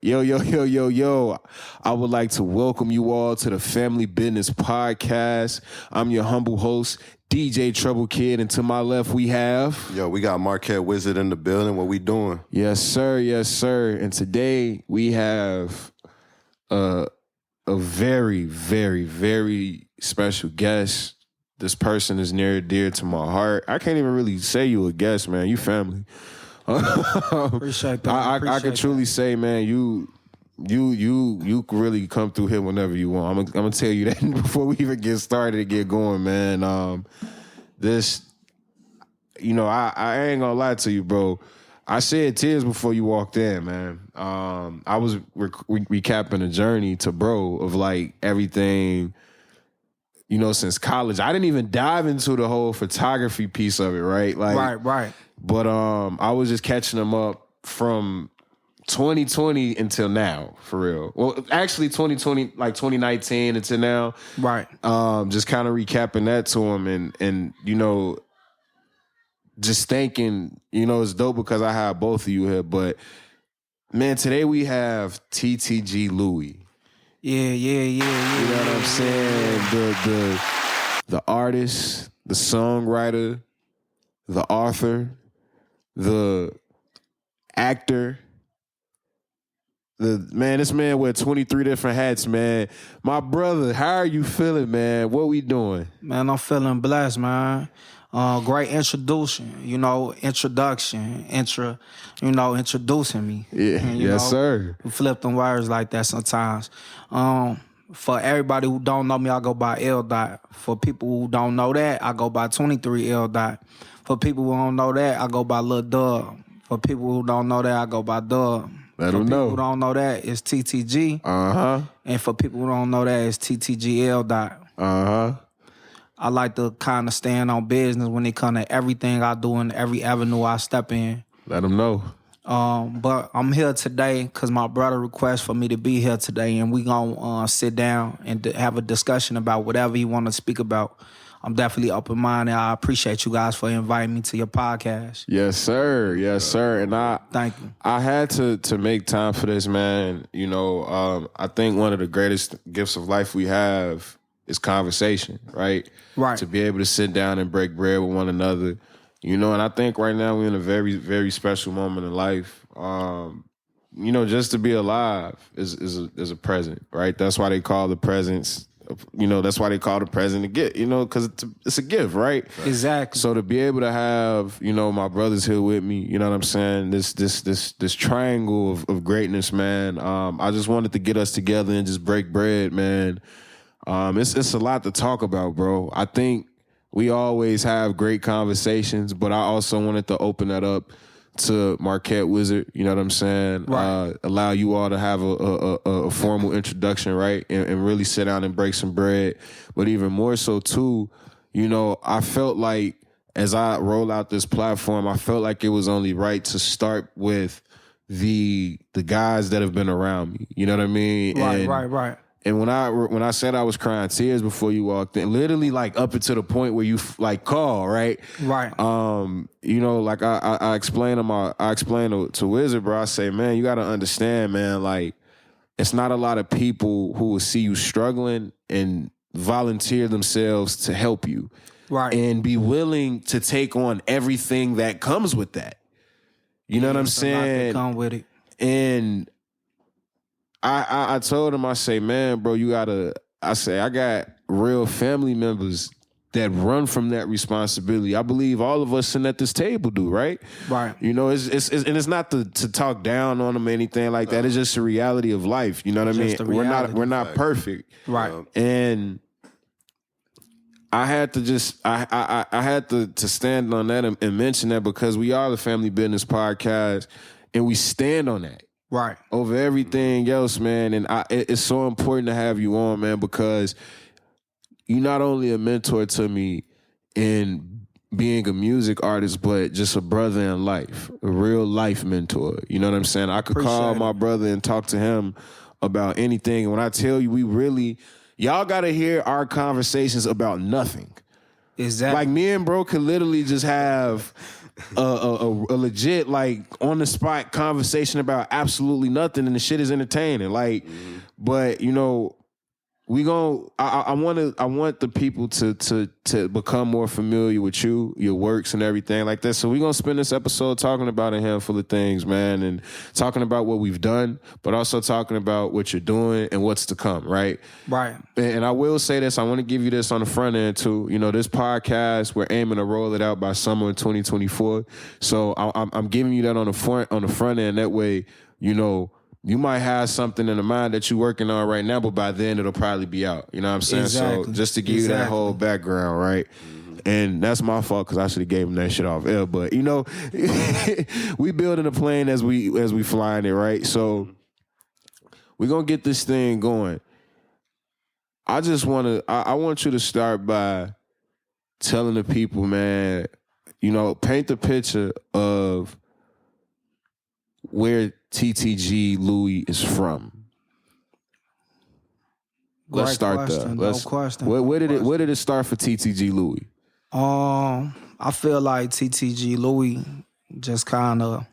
Yo. I would like to welcome you all to the Family Business Podcast. I'm your humble host, DJ Trouble Kid, and to my left we have... Yo, we got Marquette Wizard in the building. What we doing? Yes, sir. And today we have a very, very, very special guest. This person is near and dear to my heart. I can't even really say you a guest, man. You family. Appreciate that. I can truly say, man, you can really come through here whenever you want. I'm gonna tell you that before we even get started and get going, man. I ain't gonna lie to you, bro. I shed tears before you walked in, man. I was recapping the journey to bro of like everything, since college. I didn't even dive into the whole photography piece of it, right? Like, right. But I was just catching them up from 2020 until now, for real. Well, actually 2020, like 2019 until now. Right. Just kind of recapping that to them and just thinking, it's dope because I have both of you here. But, man, today we have TTG Louie. Yeah. You know what I'm saying? The artist, the songwriter, the author, the actor, this man wear 23 different hats, man. My brother, how are you feeling, man? What we doing? Man, I'm feeling blessed, man. Great introduction, introducing me. Yeah, yes, sir. We flip them words like that sometimes. For everybody who don't know me, I go by L Dot. For people who don't know that, I go by 23 L Dot. For people who don't know that, I go by Lil Dub. For people who don't know that, I go by Dub. Let them know. For people who don't know that, it's TTG. And for people who don't know that, it's TTG L Dot. I like to kind of stand on business when it comes to everything I do and every avenue I step in. Let them know. But I'm here today because my brother requested for me to be here today, and we gonna sit down and have a discussion about whatever he want to speak about. I'm definitely open-minded. I appreciate you guys for inviting me to your podcast. Yes, sir. And thank you. I had to make time for this, man. I think one of the greatest gifts of life we have is conversation, right? Right. To be able to sit down and break bread with one another. And I think right now we're in a very, very special moment in life. Just to be alive is a present, right? That's why they call the presents. That's why they call the present a gift. Because it's a gift, right? Exactly. So to be able to have, my brothers here with me, you know what I'm saying? This triangle of greatness, man. I just wanted to get us together and just break bread, man. It's a lot to talk about, bro. I think we always have great conversations, but I also wanted to open that up to Marquette Wizard, you know what I'm saying? Right. Allow you all to have a formal introduction, right? And really sit down and break some bread. But even more so, too, I felt like as I roll out this platform, I felt like it was only right to start with the guys that have been around me. You know what I mean? Right. And when I said I was crying tears before you walked in, literally like up until the point where you like call, right? Right. Like I explained to Wizard, bro. I say, man, you got to understand, man. Like, it's not a lot of people who will see you struggling and volunteer themselves to help you, right? And be willing to take on everything that comes with that. You know what I'm saying? Come with it. And I told him, I say, man, bro, I got real family members that run from that responsibility. I believe all of us sitting at this table do, right? Right. It's not to talk down on them or anything like that. It's just the reality of life. You know what I mean? We're not perfect. Right. And I had to I had to stand on that and mention that because we are the Family Business Podcast and we stand on that. Right. Over everything else, man. And it's so important to have you on, man, because you're not only a mentor to me in being a music artist, but just a brother in life, a real life mentor. You know what I'm saying? I could call my brother and talk to him about anything. And when I tell you, y'all got to hear our conversations about nothing. Exactly. Like me and bro could literally just have a legit like on the spot conversation about absolutely nothing, and the shit is entertaining. Like, but you know, I want the people to become more familiar with you, your works and everything like that. So we gonna spend this episode talking about a handful of things, man, and talking about what we've done, but also talking about what you're doing and what's to come, right? Right. And I will say this, I want to give you this on the front end too. You know, this podcast, we're aiming to roll it out by summer of 2024. So I'm giving you that on the front end. That way, you know, you might have something in the mind that you're working on right now, but by then it'll probably be out. You know what I'm saying? Exactly. So just to give you that whole background, right? And that's my fault because I should have gave him that shit off air. But you know, we building a plane as we flying it, right? So we're gonna get this thing going. I want you to start by telling the people, man, you know, paint the picture of where TTG Louie is from. Let's start there. No question. Where did it start for TTG Louie? I feel like TTG Louie just kind of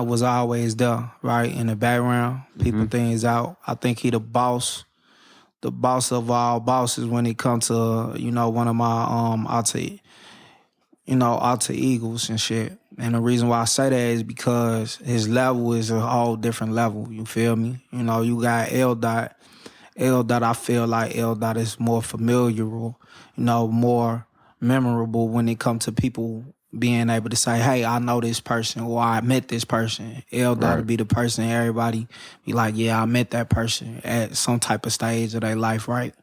was always there, right, in the background, peeping things out. I think he the boss of all bosses when it comes to, you know, one of my alter egos and shit. And the reason why I say that is because his level is a whole different level. You feel me? You know, you got L Dot. I feel like L Dot is more familiar, you know, more memorable when it comes to people being able to say, hey, I know this person or I met this person. L Dot would be the person everybody be like, yeah, I met that person at some type of stage of their life, right?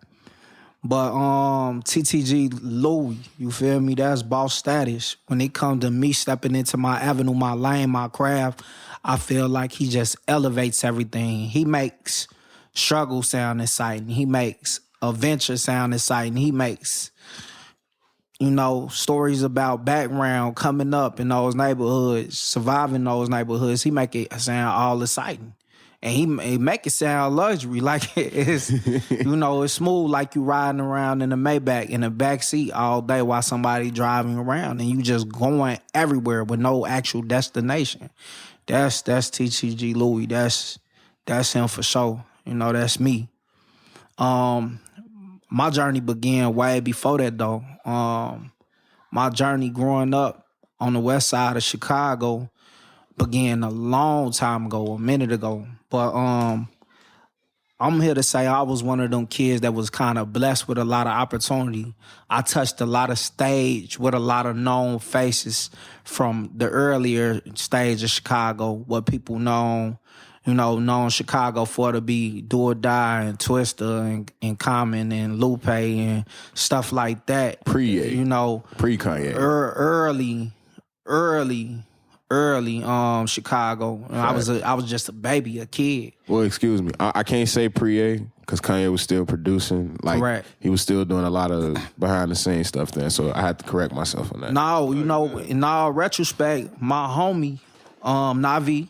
But TTG Louie, you feel me? That's boss status. When it comes to me stepping into my avenue, my lane, my craft, I feel like he just elevates everything. He makes struggle sound exciting. He makes adventure sound exciting. He makes, you know, stories about background coming up in those neighborhoods, surviving those neighborhoods. He make it sound all exciting. And he make it sound luxury, like it's, you know, it's smooth, like you riding around in a Maybach in the back seat all day while somebody driving around, and you just going everywhere with no actual destination. That's TTG Louie. That's him for sure. You know, that's me. My journey began way before that though. My journey growing up on the west side of Chicago began a long time ago, a minute ago. But I'm here to say I was one of them kids that was kind of blessed with a lot of opportunity. I touched a lot of stage with a lot of known faces from the earlier stage of Chicago, what people known Chicago for to be Do or Die and Twista and Common and Lupe and stuff like that. Pre-Kanye. Early Chicago. I was just a baby, a kid. Well, excuse me. I can't say pre-A because Kanye was still producing. Like, Correct. He was still doing a lot of behind-the-scenes stuff then, so I had to correct myself on that. No, you know, in all retrospect, my homie, Navi,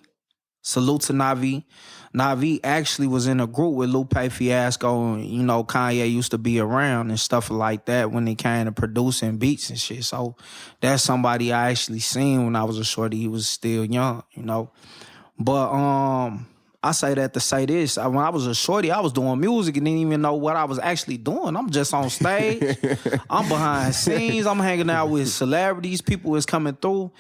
salute to Navi. Navi actually was in a group with Lupe Fiasco, and, you know, Kanye used to be around and stuff like that when it came to producing beats and shit. So that's somebody I actually seen when I was a shorty. He was still young, you know. But I say that to say this. When I was a shorty, I was doing music and didn't even know what I was actually doing. I'm just on stage. I'm behind scenes. I'm hanging out with celebrities. People is coming through.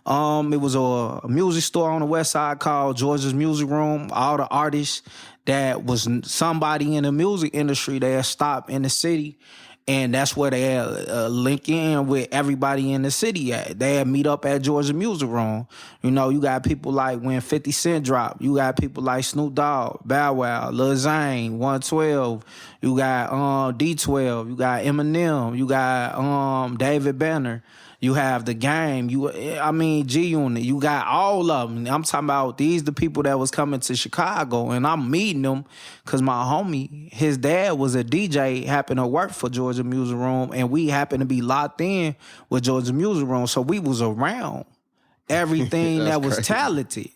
It was a music store on the west side called Georgia's Music Room. All the artists that was somebody in the music industry, they had stopped in the city. And that's where they had link in with everybody in the city at. They had meet up at Georgia Music Room. You know, you got people like when 50 Cent dropped. You got people like Snoop Dogg, Bow Wow, Lil Zane, 112. You got D12. You got Eminem. You got David Banner. You have The Game. G-Unit. You got all of them. I'm talking about these the people that was coming to Chicago, and I'm meeting them because my homie, his dad was a DJ, happened to work for Georgia Music Room, and we happened to be locked in with Georgia Music Room, so we was around everything that was talented.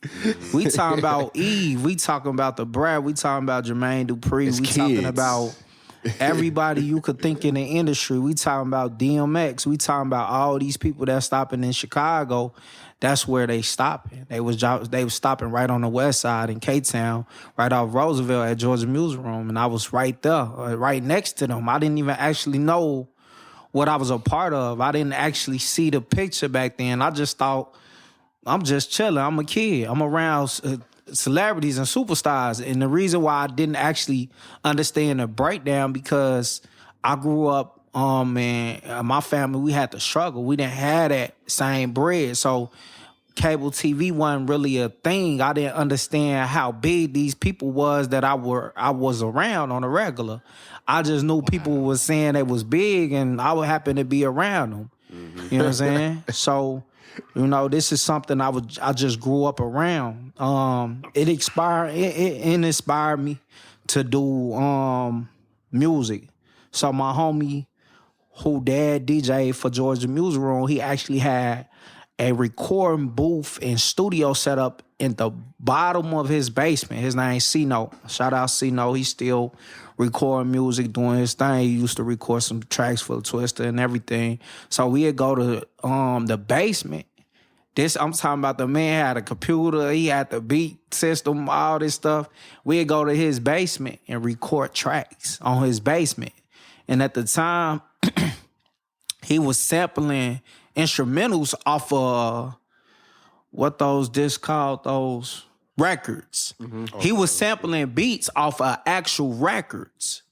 We talking about Eve. We talking about the Brad. We talking about Jermaine Dupri. It's we kids. talking about everybody you could think in the industry. We talking about DMX. We talking about all these people that stopping in Chicago. That's where they stopping. They was stopping right on the west side in K-Town, right off Roosevelt at Georgia Music Room, and I was right there, right next to them. I didn't even actually know what I was a part of. I didn't actually see the picture back then. I just thought, I'm just chilling. I'm a kid. I'm around celebrities and superstars. And the reason why I didn't actually understand the breakdown because I grew up, and my family, we had to struggle. We didn't have that same bread. So cable TV wasn't really a thing. I didn't understand how big these people was that I was around on a regular. I just knew people was saying they was big and I would happen to be around them. Mm-hmm. You know what I'm saying? So, this is something I just grew up around. It inspired me to do music. So my homie, who dad DJ for Georgia Music Room, he actually had a recording booth and studio set up in the bottom of his basement. His name's C-Note. Shout out C-Note. He's still recording music, doing his thing. He used to record some tracks for Twista and everything. So we'd go to the basement. I'm talking about the man had a computer, he had the beat system, all this stuff. We'd go to his basement and record tracks on his basement. And at the time, he was sampling instrumentals off of what those discs called, those records. Mm-hmm. He was sampling beats off of actual records.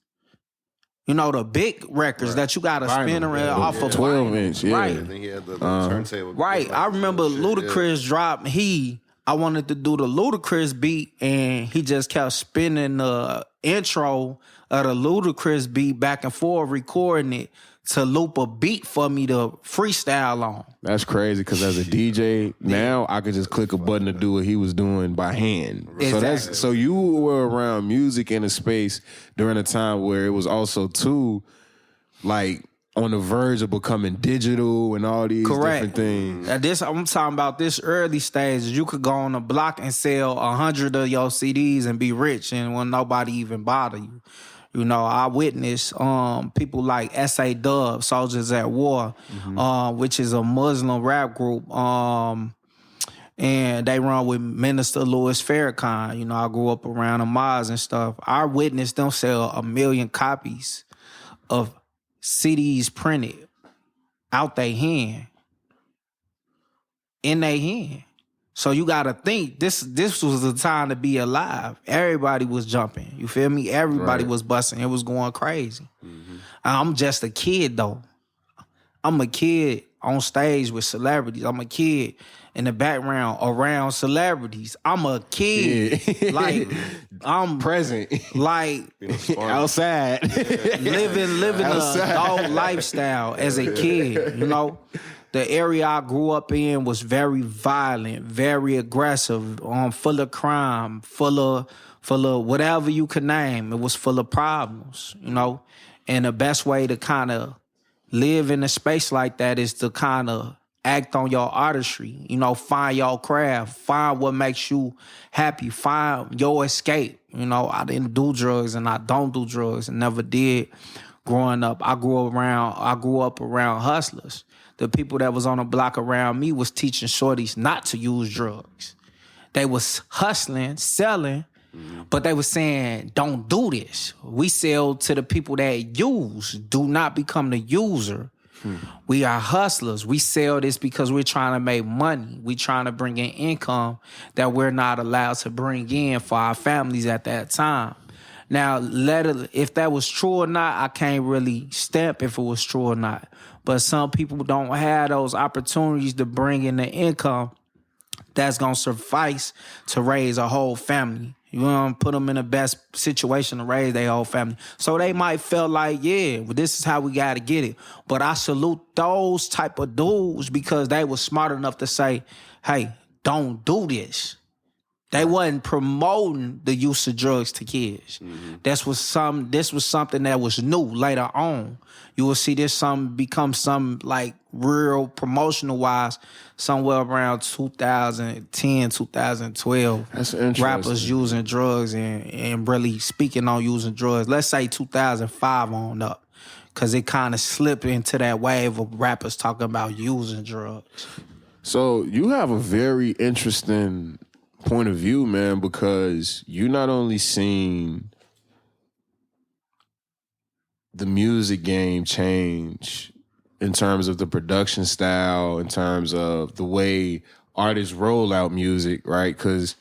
The big records that you got to spin around off of 12-inch, yeah. Right. And then he had the turntable. Right. I remember Ludacris dropped, I wanted to do the Ludacris beat, and he just kept spinning the intro of the Ludacris beat back and forth, recording it to loop a beat for me to freestyle on. That's crazy because as a DJ, now I could just click a button to do what he was doing by hand. Exactly. So you were around music in a space during a time where it was also too, like, on the verge of becoming digital and all these different things. I'm talking about this early stage. You could go on the block and sell 100 of your CDs and be rich, and when nobody even bother you. I witnessed people like S.A. Dub, Soldiers at War, which is a Muslim rap group, and they run with Minister Louis Farrakhan. I grew up around the mosques and stuff. I witnessed them sell 1 million copies of CDs printed out their hand, in their hand. So you gotta think, this was the time to be alive. Everybody was jumping. You feel me? Everybody was busting. It was going crazy. Mm-hmm. I'm just a kid though. I'm a kid on stage with celebrities. I'm a kid in the background around celebrities. I'm a kid. Yeah. Like I'm present. Like outside. living outside. A adult lifestyle as a kid, The area I grew up in was very violent, very aggressive, full of crime, full of whatever you could name. It was full of problems, And the best way to kind of live in a space like that is to kind of act on your artistry, find your craft, find what makes you happy, find your escape. I didn't do drugs and I don't do drugs and never did growing up. I grew up around hustlers. The people that was on the block around me was teaching shorties not to use drugs. They was hustling, selling, but they was saying, don't do this. We sell to the people that use. Do not become the user. We are hustlers. We sell this because we're trying to make money. We're trying to bring in income that we're not allowed to bring in for our families at that time. Now, if that was true or not, I can't really stamp if it was true or not. But some people don't have those opportunities to bring in the income that's going to suffice to raise a whole family. You want to put them in the best situation to raise their whole family. So they might feel like, this is how we got to get it. But I salute those type of dudes because they were smart enough to say, hey, don't do this. They wasn't promoting the use of drugs to kids. This was something that was new later on. You will see this become some like real promotional wise somewhere around 2010, 2012. That's interesting. Rappers using drugs and really speaking on using drugs. Let's say 2005 on up. Cause it kind of slipped into that wave of rappers talking about using drugs. So you have a very interesting point of view, man, because you not only seen the music game change in terms of the production style, in terms of the way artists roll out music, right? Because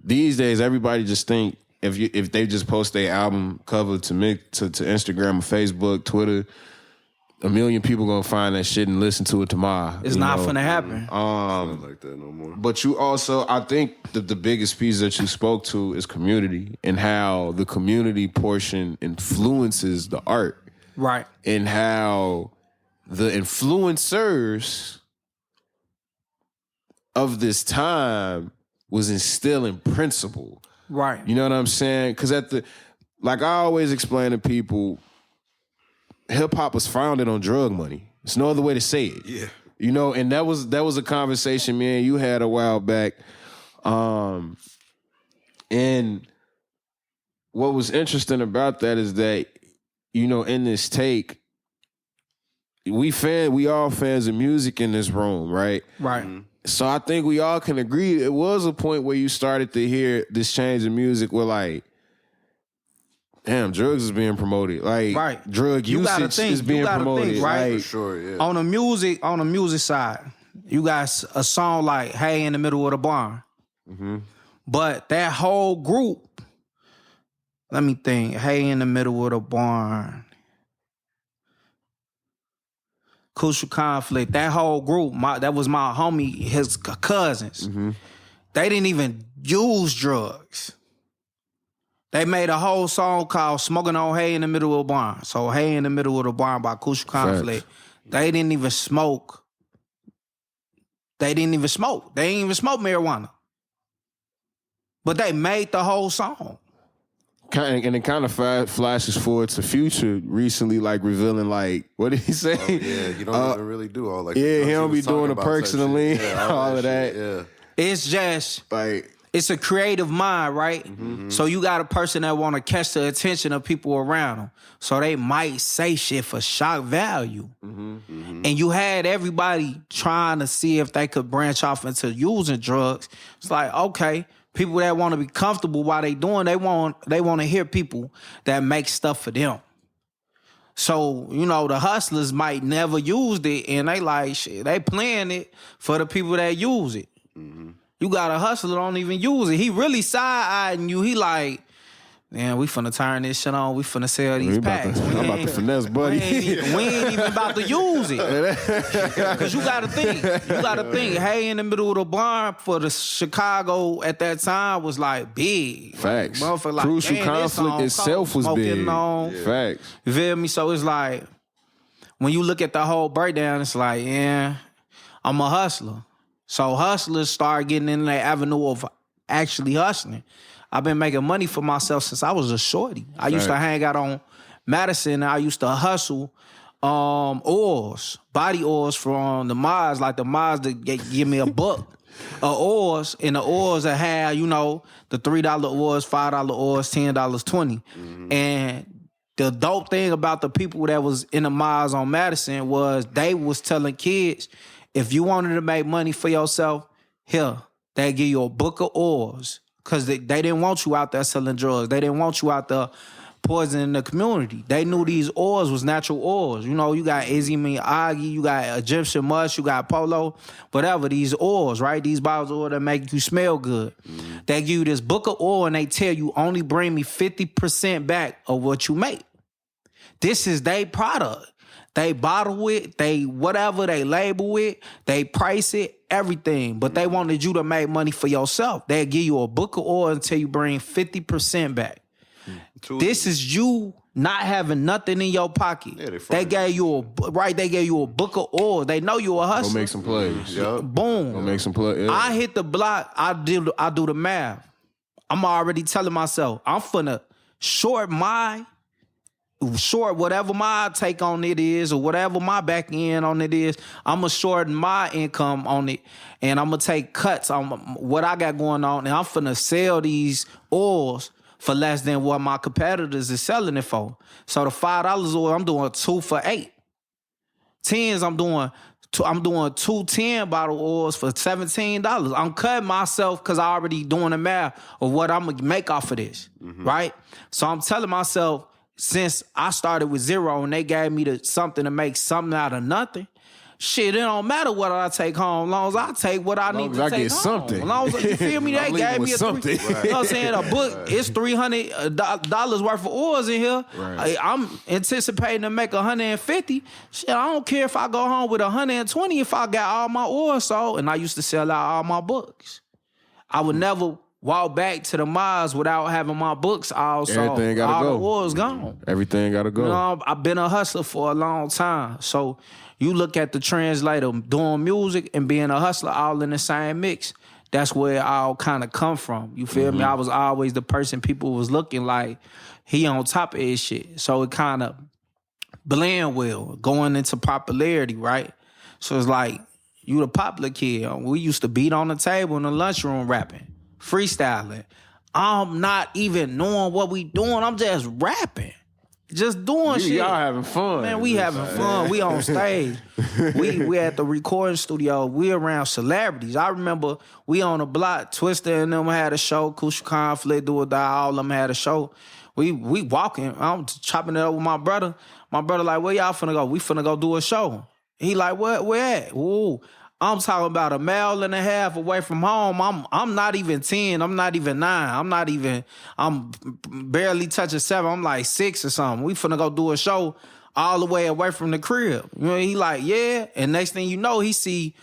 these days everybody just think if they just post their album cover to Instagram or Facebook, Twitter, a million people gonna find that shit and listen to it tomorrow. It's not finna happen. Not like that no more. But you also, I think that the biggest piece that you spoke to is community and how the community portion influences the art. Right. And how the influencers of this time was instilling principle. Right. You know what I'm saying? Because like I always explain to people, hip hop was founded on drug money. There's no other way to say it. Yeah. You know, and that was a conversation, man, you had a while back. And what was interesting about that is that, you know, in this take, we all fans of music in this room, right? Right. So I think we all can agree it was a point where you started to hear this change in music where like, damn, drugs is being promoted. Like, right. Drug usage is being promoted. Think, right? Like, For sure, yeah. On the music side, you got a song like "Hey in the Middle of the Barn," but that whole group. Let me think. "Hey in the Middle of the Barn," Crucial Conflict. That whole group. That was my homie, his cousins. They didn't even use drugs. They made a whole song called Smoking on Hay in the Middle of the Barn. So Hay in the Middle of the Barn by Crucial Conflict. They didn't even smoke. They didn't even smoke marijuana. But they made the whole song. And it kind of flashes forward to Future recently, like revealing, like, what did he say? Oh, yeah, you don't even really do all that. Yeah, he don't was be doing the talking about perks and the type lean, shit. Yeah, all of that. shit, yeah. It's just Like, it's a creative mind, right? So you got a person that want to catch the attention of people around them. So they might say shit for shock value. And you had everybody trying to see if they could branch off into using drugs. It's like, okay, people that want to be comfortable while they doing, they want to hear people that make stuff for them. So, you know, the hustlers might never use it and they like, shit, they playing it for the people that use it. You got a hustler don't even use it. He really side-eyeing you. He like, man, we finna turn this shit on. We finna sell these packs. I'm about to finesse, buddy. We ain't even about to use it. Because you gotta think. Hey, in the Middle of the Barn for the Chicago at that time was like big. Facts. Like, Crucial damn, Conflict itself was big. Facts. You feel me? So it's like, when you look at the whole breakdown, it's like, yeah, I'm a hustler. So hustlers start getting in that avenue of actually hustling. I've been making money for myself since I was a shorty. I used to hang out on Madison and I used to hustle oils, body oils from the Mars, like the Mars that give me a buck of oils, and the oils that had, you know, the $3 oils, $5 oils, $10, 20. And the dope thing about the people that was in the Mars on Madison was they was telling kids, if you wanted to make money for yourself, here, they give you a book of oils. Because they didn't want you out there selling drugs. They didn't want you out there poisoning the community. They knew these oils was natural oils. You know, you got Izzy Miyagi, you got Egyptian musk, you got Polo, whatever, these oils, right? These bottles of oil that make you smell good. They give you this book of oil and they tell you only bring me 50% back of what you make. This is their product. They bottle it, they whatever, they label it, they price it, everything. But they wanted you to make money for yourself. They'll give you a book of oil until you bring 50% back. This is you not having nothing in your pocket. Yeah, they gave you a book of oil. They know you a hustler. Go make some plays. Boom. Go make some plays. Yeah. I hit the block, I do the math. I'm already telling myself, I'm finna short whatever my take on it is or whatever my back end on it is, I'm going to shorten my income on it and I'm going to take cuts on what I got going on and I'm finna sell these oils for less than what my competitors is selling it for. So the $5 oil, I'm doing 2 for $8. 10s, I'm doing 2 10-bottle oils for $17. I'm cutting myself because I already doing the math of what I'm going to make off of this, right? So I'm telling myself, since I started with 0 and they gave me something to make something out of nothing, shit, it don't matter what I take home. As long as I take what I need to take home. Something. As long as, you feel me? They gave me something. You know what I'm saying? A book, it's $300 worth of oils in here. Right. I'm anticipating to make 150. Shit, I don't care if I go home with 120 if I got all my oils sold. And I used to sell out all my books. I would never walk back to the Mars without having my books all sold. Everything gotta go. All the oils gone. Everything gotta go. You know, I've been a hustler for a long time. So you look at the translator doing music and being a hustler all in the same mix. That's where it all kind of come from. You feel me? I was always the person people was looking like he on top of his shit. So it kind of blend well going into popularity, right? So it's like you the popular kid. We used to beat on the table in the lunchroom rapping, freestyling. I'm not even knowing what we doing. I'm just rapping. Just doing shit. Y'all having fun. Man, we having fun. We on stage. we at the recording studio. We around celebrities. I remember we on the block. Twista and them had a show. Kusha Conflict, Do or Die, all of them had a show. We walking. I'm chopping it up with my brother. My brother like, where y'all finna go? We finna go do a show. He like, where at? Ooh. I'm talking about a mile and a half away from home. I'm not even 10. I'm not even 9. I'm barely touching 7. I'm like 6 or something. We finna go do a show all the way away from the crib. You know, he like, yeah. And next thing you know, he see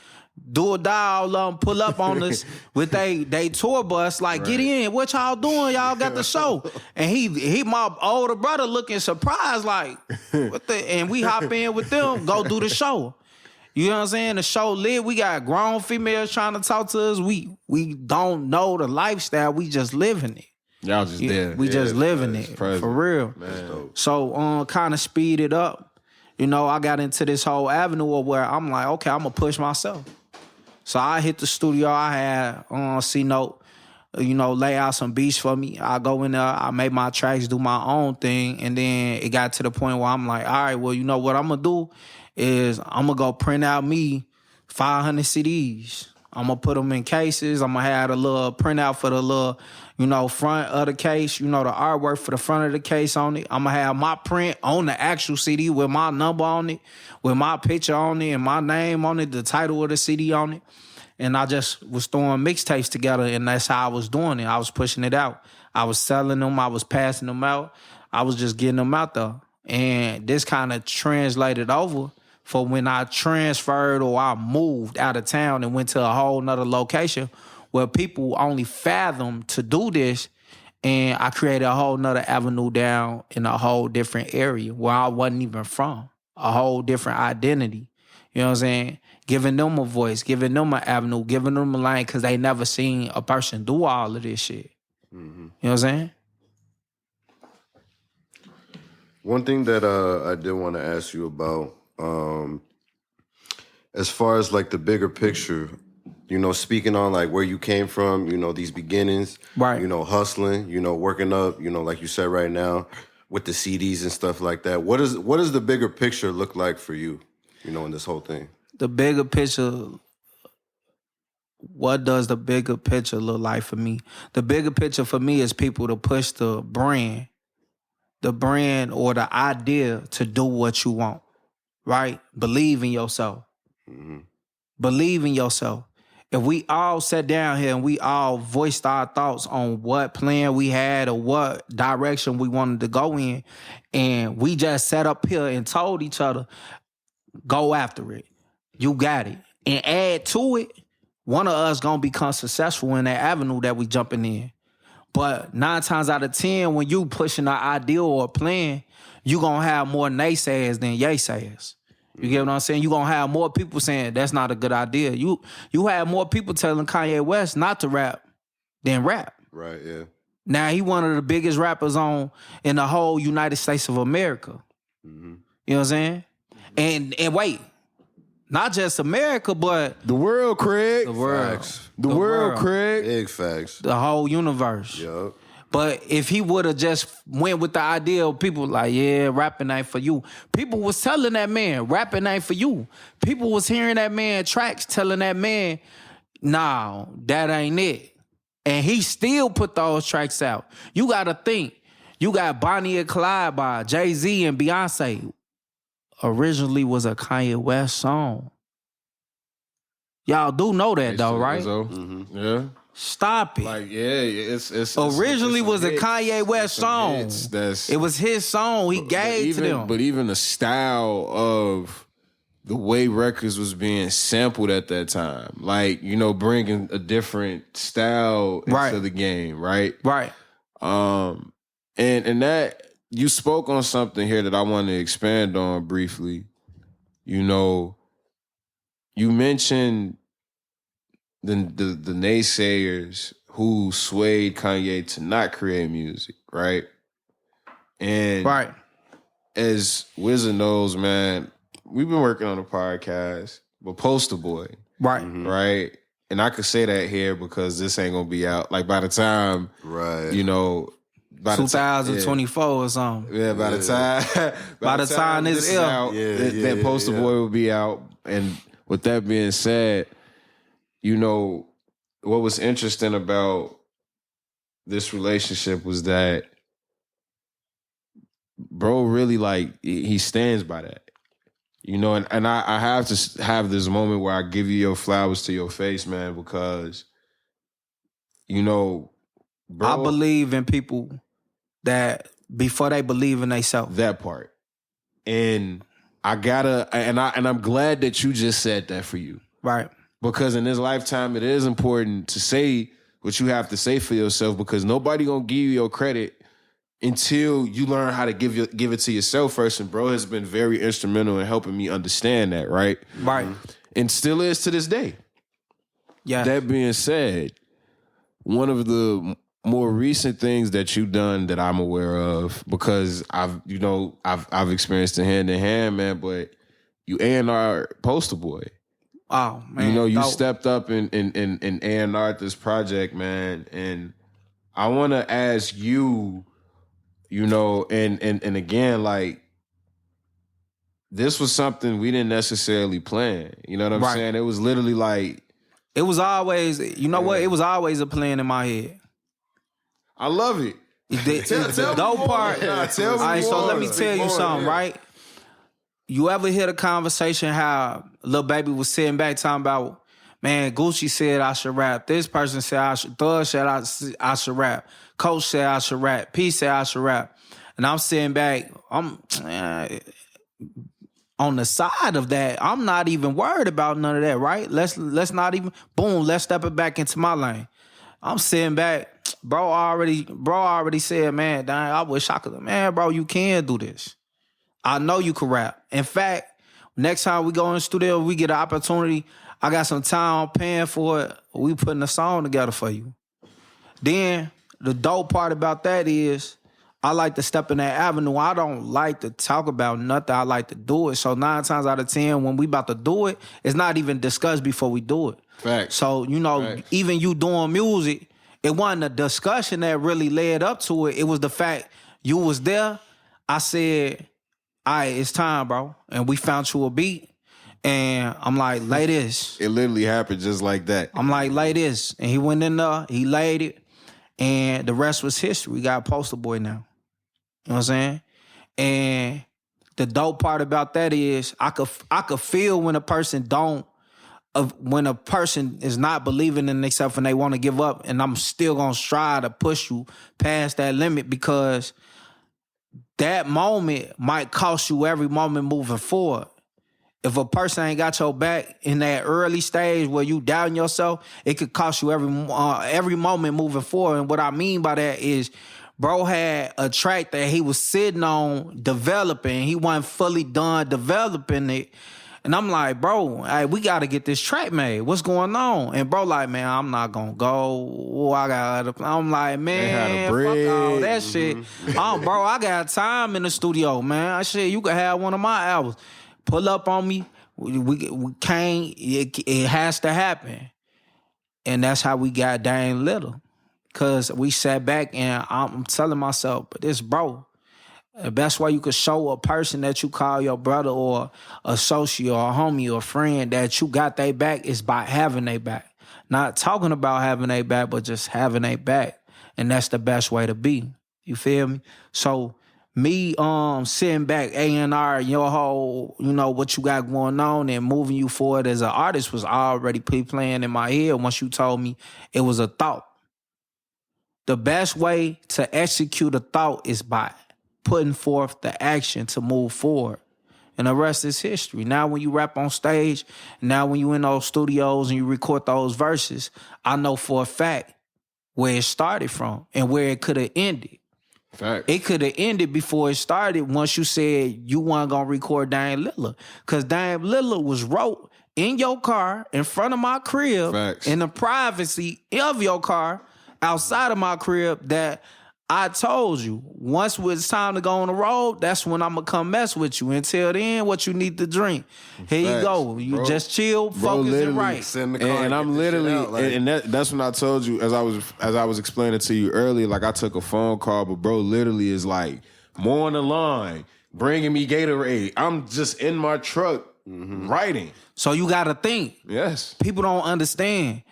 Do or Die, all of them pull up on us with they tour bus, like, get in. What y'all doing? Y'all got the show. And he my older brother looking surprised, like, what the? And we hop in with them, go do the show. You know what I'm saying? The show lit. We got grown females trying to talk to us. We don't know the lifestyle. We just living it. Y'all just there. We just living it. present. For real. Man. So kind of speed it up. You know, I got into this whole avenue of where I'm like, okay, I'm going to push myself. So I hit the studio. I had C-Note, you know, lay out some beats for me. I go in there. I make my tracks, do my own thing. And then it got to the point where I'm like, all right, well, you know what I'm going to do is I'm going to go print out me 500 CDs. I'm going to put them in cases. I'm going to have a little printout for the little, you know, front of the case, you know, the artwork for the front of the case on it. I'm going to have my print on the actual CD with my number on it, with my picture on it and my name on it, the title of the CD on it. And I just was throwing mixtapes together, and that's how I was doing it. I was pushing it out. I was selling them. I was passing them out. I was just getting them out there. And this kind of translated over for when I transferred or I moved out of town and went to a whole nother location where people only fathom to do this. And I created a whole nother avenue down in a whole different area where I wasn't even from. A whole different identity. You know what I'm saying? Giving them a voice, giving them an avenue, giving them a lane because they never seen a person do all of this shit. Mm-hmm. You know what I'm saying? One thing that I did want to ask you about, as far as like the bigger picture, you know, speaking on like where you came from, you know, these beginnings, right? You know, hustling, you know, working up, you know, like you said right now, with the CDs and stuff like that. What does the bigger picture look like for you, you know, in this whole thing? The bigger picture, what does the bigger picture look like for me? The bigger picture for me is people to push the brand or the idea to do what you want, right? Believe in yourself. Mm-hmm. Believe in yourself. If we all sat down here and we all voiced our thoughts on what plan we had or what direction we wanted to go in, and we just sat up here and told each other, go after it. You got it. And add to it, one of us gonna become successful in that avenue that we jumping in. But 9 times out of 10, when you pushing an ideal or a plan, you gonna have more naysayers than yaysayers. You get what I'm saying? You gonna have more people saying that's not a good idea. You have more people telling Kanye West not to rap than rap. Right, yeah. Now he one of the biggest rappers in the whole United States of America. Mm-hmm. You know what I'm saying? And wait, not just America, but The world, Craig. the world. Facts. The world, Craig. Big facts. The whole universe. Yup. But if he would have just went with the idea of people like, yeah, rapping ain't for you. People was telling that man, rapping ain't for you. People was hearing that man tracks telling that man, nah, that ain't it. And he still put those tracks out. You got to think. You got Bonnie and Clyde by Jay-Z and Beyonce. Originally was a Kanye West song. Y'all do know that though, right? Mm-hmm. Yeah. Stop it. Like, yeah, it's Originally was a hits. Kanye West Some song. hits It was his song. He gave to them. But even the style of the way records was being sampled at that time, like, you know, bringing a different style into the game, right? Right. And that you spoke on something here that I want to expand on briefly. You know, you mentioned the naysayers who swayed Kanye to not create music, right? And Right. as Wizard knows, man, we've been working on a podcast, but Poster Boy, Right. right? And I could say that here because this ain't gonna be out. Like by the time, Right. you know, by the 2024 or something. yeah, by the time, By the time this is is out, Yeah, that Poster Boy will be out. And with that being said, you know, what was interesting about this relationship was that bro really, like, he stands by that. You know, and I have to have this moment where I give you your flowers to your face, man, because, you know, bro, I believe in people that before they believe in themselves. that part. And I'm glad that you just said that for you. Right. Because in this lifetime, it is important to say what you have to say for yourself, because nobody gonna give you your credit until you learn how to give it to yourself first. And bro has been very instrumental in helping me understand that, right? Right. And still is to this day. Yeah. That being said, one of the more recent things that you've done that I'm aware of, because I've experienced it hand in hand, man, but you A&R Poster Boy. Oh man. You know, you dope. stepped up and A&R this project, man. And I want to ask you, you know, and again, like, this was something we didn't necessarily plan. You know what I'm saying? It was literally like, It was always, you know what? It was always a plan in my head. I love it. The dope part. Tell me All right, so more. let me tell you something, right? You ever hear the conversation how Lil Baby was sitting back talking about, man, Gucci said I should rap. This person said I should. Thug said I should rap. Coach said I should rap. P said I should rap. And I'm sitting back. I'm on the side of that. I'm not even worried about none of that, right? Let's not even, boom, let's step it back into my lane. I'm sitting back. Bro already said, man, dang, I wish I could. Man, bro, you can do this. I know you can rap. In fact, next time we go in the studio, we get an opportunity, I got some time, I'm paying for it, we putting a song together for you. Then, the dope part about that is, I like to step in that avenue. I don't like to talk about nothing. I like to do it. So 9 times out of 10, when we about to do it, it's not even discussed before we do it. Facts. So, you know, Facts. even you doing music, it wasn't a discussion that really led up to it. It was the fact you was there. I said, all right, it's time, bro. And we found you a beat. And I'm like, lay this. It literally happened just like that. I'm like, lay this. And he went in there, he laid it. And the rest was history. We got Poster Boy now. You know what I'm saying? And the dope part about that is I could feel when a person is not believing in themselves and they want to give up, and I'm still gonna strive to push you past that limit, because that moment might cost you every moment moving forward. If a person ain't got your back in that early stage where you doubting yourself, it could cost you every moment moving forward. And what I mean by that is, bro had a track that he was sitting on developing. He wasn't fully done developing it. And I'm like, bro, hey, we got to get this track made. What's going on? And bro like, man, I'm not going to go. I'm like, man, fuck all that shit. Bro, I got time in the studio, man. Shit, you can have one of my albums. Pull up on me. We can't, it has to happen. And that's how we got Dang Little. Because we sat back and I'm telling myself, but this bro, the best way you could show a person that you call your brother or associate or a homie or a friend that you got their back is by having their back. Not talking about having their back, but just having their back. And that's the best way to be. You feel me? So me sitting back, A&R, your whole, what you got going on and moving you forward as an artist was already pre-playing in my head once you told me it was a thought. The best way to execute a thought is by putting forth the action to move forward. And the rest is history. Now when you rap on stage, now when you in those studios and you record those verses, I know for a fact where it started from and where it could have ended. Fact. It could have ended before it started once you said you weren't going to record Dame Lilla. Because Dame Lilla was wrote in your car, in front of my crib, Facts. in the privacy of your car, outside of my crib, that I told you, once it's time to go on the road, that's when I'm going to come mess with you. Until then, what you need to drink. Here Facts, you go. You bro. just chill, focus, and write. Sit in the car And I'm get this shit literally, out, like- and that's when I told you, as I was explaining to you earlier, like I took a phone call, but bro literally is like, more on the line, bringing me Gatorade. I'm just in my truck writing. So you got to think. Yes. People don't understand.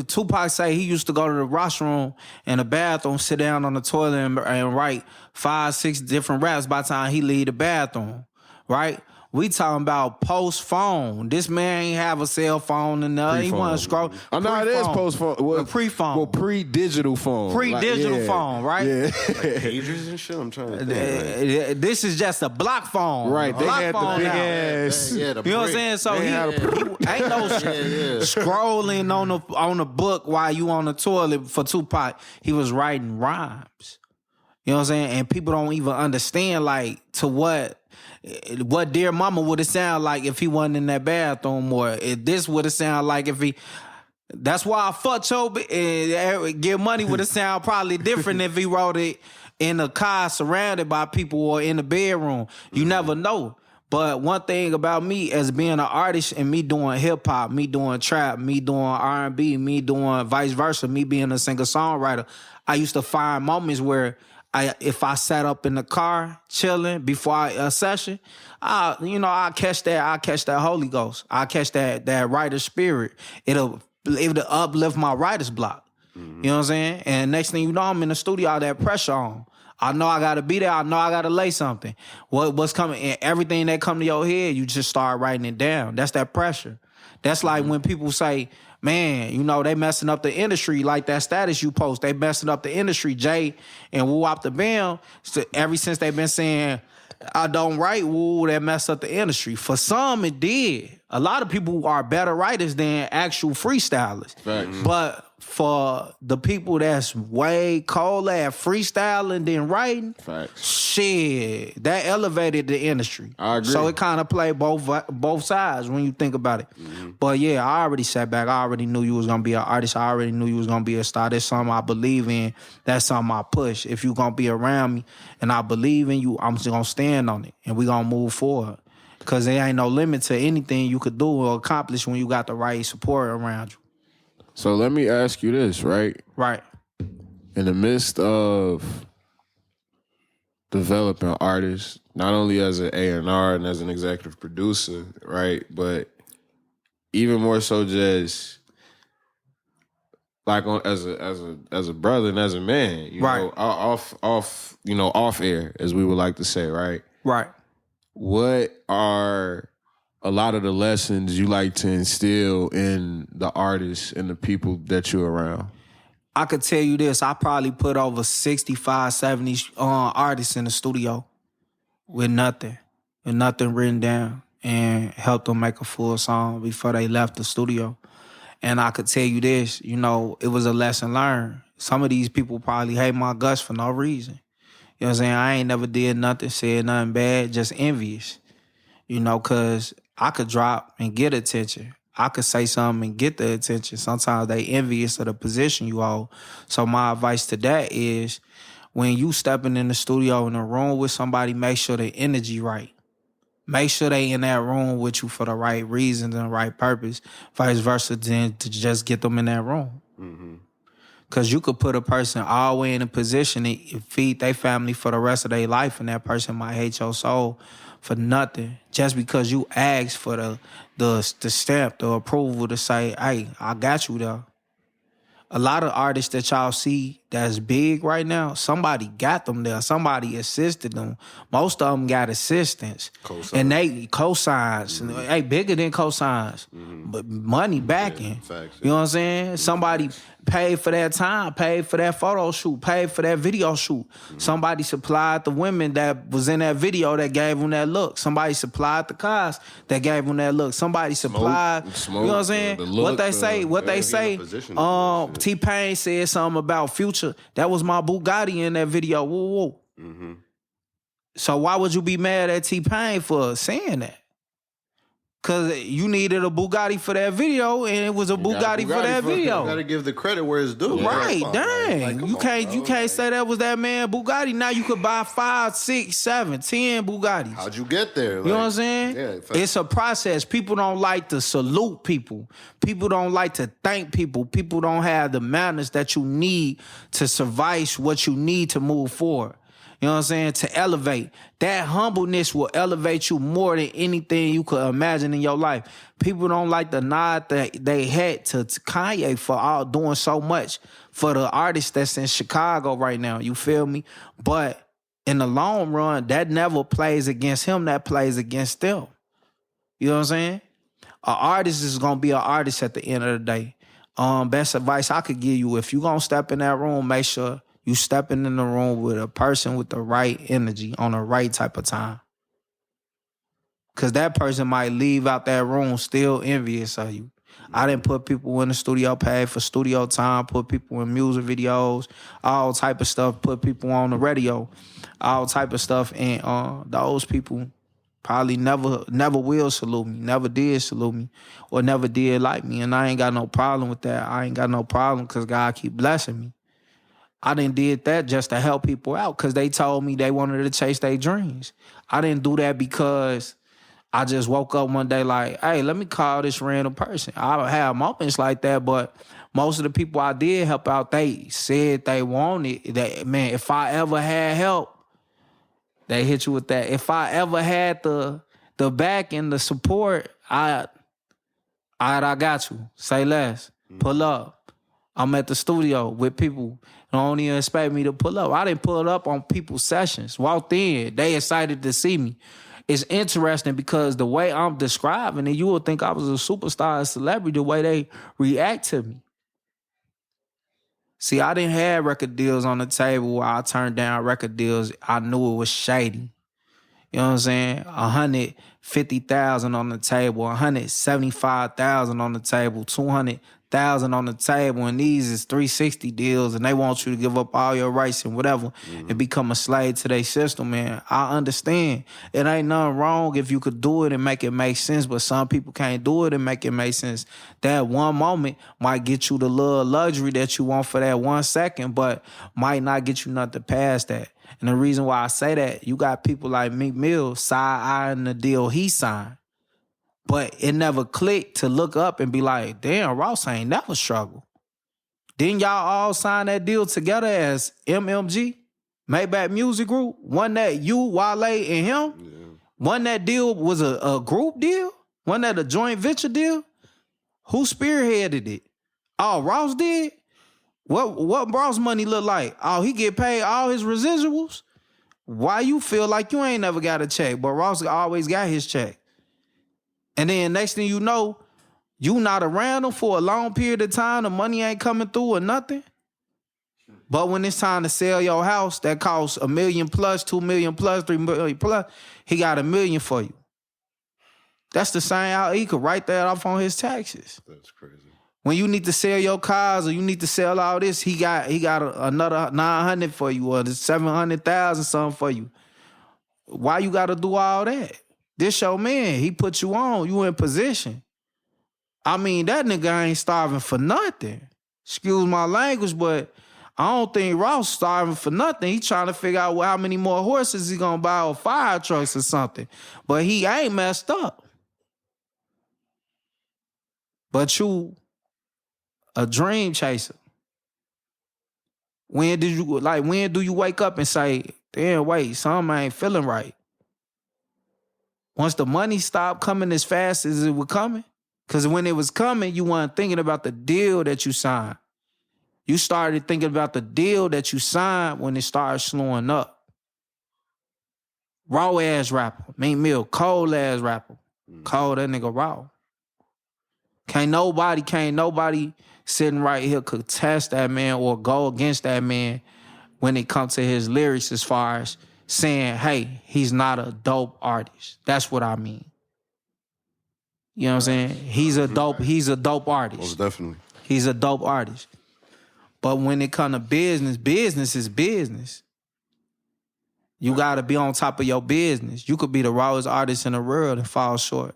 Tupac say he used to go to the washroom and the bathroom, sit down on the toilet and write 5-6 different raps by the time he leave the bathroom, right? We talking about post phone. This man ain't have a cell phone and he want to scroll. I know it is post phone. Well, pre-phone. Well, pre-digital phone. Pre-digital phone, right? Yeah. Like pagers and shit. I'm trying to think. Like, This is just a block phone. Right. They Block had the phone big now. ass. yeah, the You know what I'm brick. saying? So They he had ain't no scrolling on the book while you on the toilet for Tupac. He was writing rhymes. You know what I'm saying? And people don't even understand like to what Dear Mama would have sounded like if he wasn't in that bathroom, or if this would have sounded like if he. That's why I fucked Chobe and Get Money would have sounded probably different if he wrote it in a car surrounded by people or in the bedroom. You never know. But one thing about me as being an artist and me doing hip hop, me doing trap, me doing R&B, me doing vice versa, me being a singer-songwriter, I used to find moments where if I sat up in the car chilling before a session, I catch that Holy Ghost. I catch that writer spirit. It'll uplift my writer's block. Mm-hmm. You know what I'm saying? And next thing you know, I'm in the studio, all that pressure on. I know I gotta be there. I know I gotta lay something. What's coming? And everything that come to your head, you just start writing it down. That's that pressure. That's like when people say, man, they messing up the industry, like that status you post. They messing up the industry. Jay and Woo Up the Bam, ever since they've been saying, I don't write, woo, that messed up the industry. For some, it did. A lot of people are better writers than actual freestylers. Facts. But for the people that's way colder at freestyling than writing, Facts. shit, that elevated the industry. I agree. So it kind of played both sides when you think about it. Mm-hmm. But yeah, I already sat back. I already knew you was going to be an artist. I already knew you was going to be a star. That's something I believe in. That's something I push. If you going to be around me and I believe in you, I'm just going to stand on it and we going to move forward. Because there ain't no limit to anything you could do or accomplish when you got the right support around you. So let me ask you this, right? Right. In the midst of developing artists, not only as an A&R and as an executive producer, right? But even more so just like as a brother and as a man, you Right. know, off air, as we would like to say, right? Right. What are a lot of the lessons you like to instill in the artists and the people that you're around? I could tell you this. I probably put over 65, 70 artists in the studio with nothing written down and helped them make a full song before they left the studio. And I could tell you this, it was a lesson learned. Some of these people probably hate my guts for no reason. You know what I'm saying? I ain't never did nothing, said nothing bad, just envious. Because I could drop and get attention. I could say something and get the attention. Sometimes they envious of the position you hold. So my advice to that is when you stepping in the studio in a room with somebody, make sure the energy right. Make sure they in that room with you for the right reasons and the right purpose. Vice versa, than to just get them in that room. Because you could put a person all the way in a position to feed their family for the rest of their life, and that person might hate your soul for nothing. Just because you asked for the stamp, the approval to say, hey, I got you there. A lot of artists that y'all see that's big right now, somebody got them there. Somebody assisted them. Most of them got assistance. Cosigns. And they cosigns. Hey, bigger than cosigns. But money backing. Facts, You know what I'm saying? Somebody paid for that time, paid for that photo shoot, paid for that video shoot. Somebody supplied the women that was in that video that gave them that look. Somebody supplied the cars that gave them that look. Somebody supplied, you know what I'm saying? the look, what they say, position to do T-Pain said something about Future. That was my Bugatti in that video. Woo, woo. So why would you be mad at T-Pain for saying that? Because you needed a Bugatti for that video, and it was a Bugatti for that video. You gotta give the credit where it's due. Right, Like, dang. come You on, can't bro. you can't say that was that man Bugatti. Now you could buy 5, 6, 7, 10 Bugattis. How'd you get there? You know what I'm saying? Yeah, It's a process. People don't like to salute people. People don't like to thank people. People don't have the manners that you need to survive what you need to move forward. You know what I'm saying? To elevate. That humbleness will elevate you more than anything you could imagine in your life. People don't like to nod they head to Kanye for all doing so much for the artist that's in Chicago right now. You feel me? But in the long run, that never plays against him. That plays against them. You know what I'm saying? An artist is going to be an artist at the end of the day. Best advice I could give you, if you going to step in that room, make sure you stepping in the room with a person with the right energy on the right type of time. Because that person might leave out that room still envious of you. I didn't put people in the studio, paid for studio time, put people in music videos, all type of stuff, put people on the radio, all type of stuff. And those people probably never will salute me, never did salute me, or never did like me. And I ain't got no problem with that. I ain't got no problem because God keep blessing me. I didn't did that just to help people out because they told me they wanted to chase their dreams. I didn't do that because I just woke up one day like, hey, let me call this random person. I have moments like that, but most of the people I did help out, they said they wanted that. Man, if I ever had help, they hit you with that. If I ever had the back and the support, I got you. Say less. Pull up. I'm at the studio with people. Don't even expect me to pull up. I didn't pull up on people's sessions. Walked in. They excited to see me. It's interesting because the way I'm describing it, you would think I was a superstar, a celebrity, the way they react to me. See, I didn't have record deals on the table where I turned down record deals. I knew it was shady. You know what I'm saying? 150,000 on the table, 175,000 on the table, 200,000 on the table, and these is 360 deals, and they want you to give up all your rights and whatever and become a slave to their system, man. I understand. It ain't nothing wrong if you could do it and make it make sense, but some people can't do it and make it make sense. That one moment might get you the little luxury that you want for that 1 second, but might not get you nothing past that. And the reason why I say that, you got people like Meek Mill side-eyeing the deal he signed. But it never clicked to look up and be like, damn, Ross ain't never struggled. Didn't y'all all sign that deal together as MMG, Maybach Music Group? Wasn't that you, Wale, and him? Yeah. Wasn't that deal was a group deal? Wasn't that a joint venture deal? Who spearheaded it? Oh, Ross did? What Ross money look like? Oh, he get paid all his residuals? Why you feel like you ain't never got a check, but Ross always got his check? And then next thing you know, you not around them for a long period of time, the money ain't coming through or nothing. But when it's time to sell your house that costs $1 million plus, $2 million plus, $3 million plus, he got $1 million for you. That's the same how he could write that off on his taxes. That's crazy. When you need to sell your cars or you need to sell all this, he got another 900 for you or 700,000 something for you. Why you got to do all that? This your man. He put you on. You in position. I mean, that nigga ain't starving for nothing. Excuse my language, but I don't think Ross starving for nothing. He trying to figure out how many more horses he gonna buy or fire trucks or something. But he ain't messed up. But you a dream chaser. When do you wake up and say, damn, wait, something ain't feeling right? Once the money stopped coming as fast as it was coming, because when it was coming, you weren't thinking about the deal that you signed. You started thinking about the deal that you signed when it started slowing up. Raw ass rapper, Meek Mill, cold ass rapper. Cold, that nigga raw. Can't nobody sitting right here contest that man or go against that man when it comes to his lyrics as far as saying, hey, he's not a dope artist. That's what I mean. You know what I'm saying? He's a dope artist. Most definitely. He's a dope artist. But when it comes to business, business is business. You gotta be on top of your business. You could be the rawest artist in the world and fall short.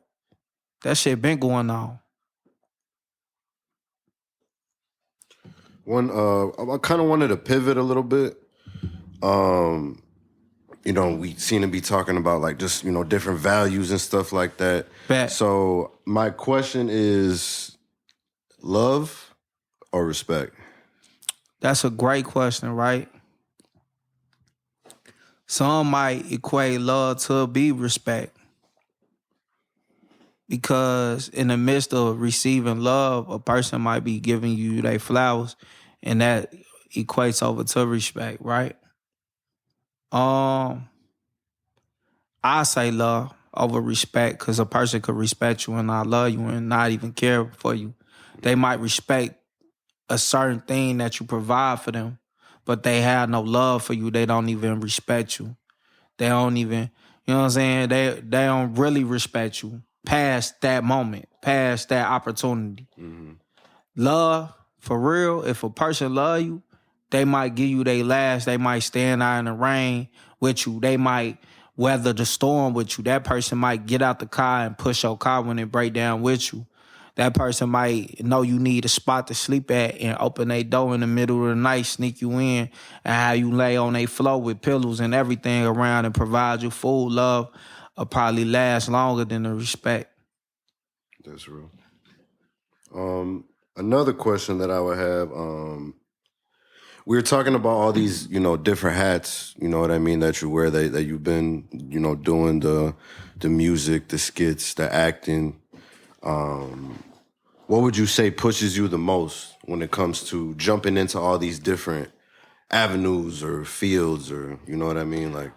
That shit been going on. I kind of wanted to pivot a little bit. We seem to be talking about like just, different values and stuff like that. Bet. So my question is love or respect? That's a great question, right? Some might equate love to be respect. Because in the midst of receiving love, a person might be giving you their flowers, and that equates over to respect, right? I say love over respect because a person could respect you and not love you and not even care for you. They might respect a certain thing that you provide for them, but they have no love for you. They don't even respect you. They don't even, you know what I'm saying? They don't really respect you past that moment, past that opportunity. Mm-hmm. Love, for real, if a person love you, they might give you their last. They might stand out in the rain with you. They might weather the storm with you. That person might get out the car and push your car when it break down with you. That person might know you need a spot to sleep at and open their door in the middle of the night, sneak you in, and have you lay on their floor with pillows and everything around and provide you food. Love will probably last longer than the respect. That's real. Another question that I would have, we were talking about all these, different hats, you know what I mean, that you wear, that you've been, doing the music, the skits, the acting. What would you say pushes you the most when it comes to jumping into all these different avenues or fields, or you know what I mean? Like,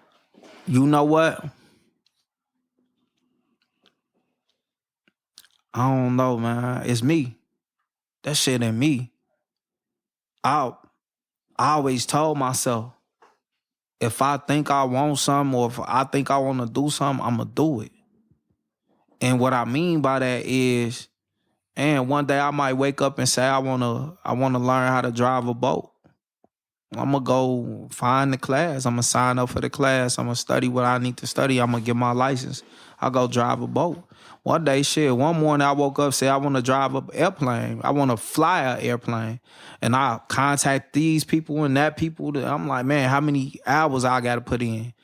you know what? I don't know, man. It's me. That shit in me. I always told myself, if I think I want something or if I think I want to do something, I'm going to do it. And what I mean by that is, and one day I might wake up and say, I wanna learn how to drive a boat. I'm going to go find the class. I'm going to sign up for the class. I'm going to study what I need to study. I'm going to get my license. I'll go drive a boat. One morning I woke up, said I want to drive an airplane. I want to fly an airplane. And I contact these people and that people. I'm like, man, how many hours I got to put in?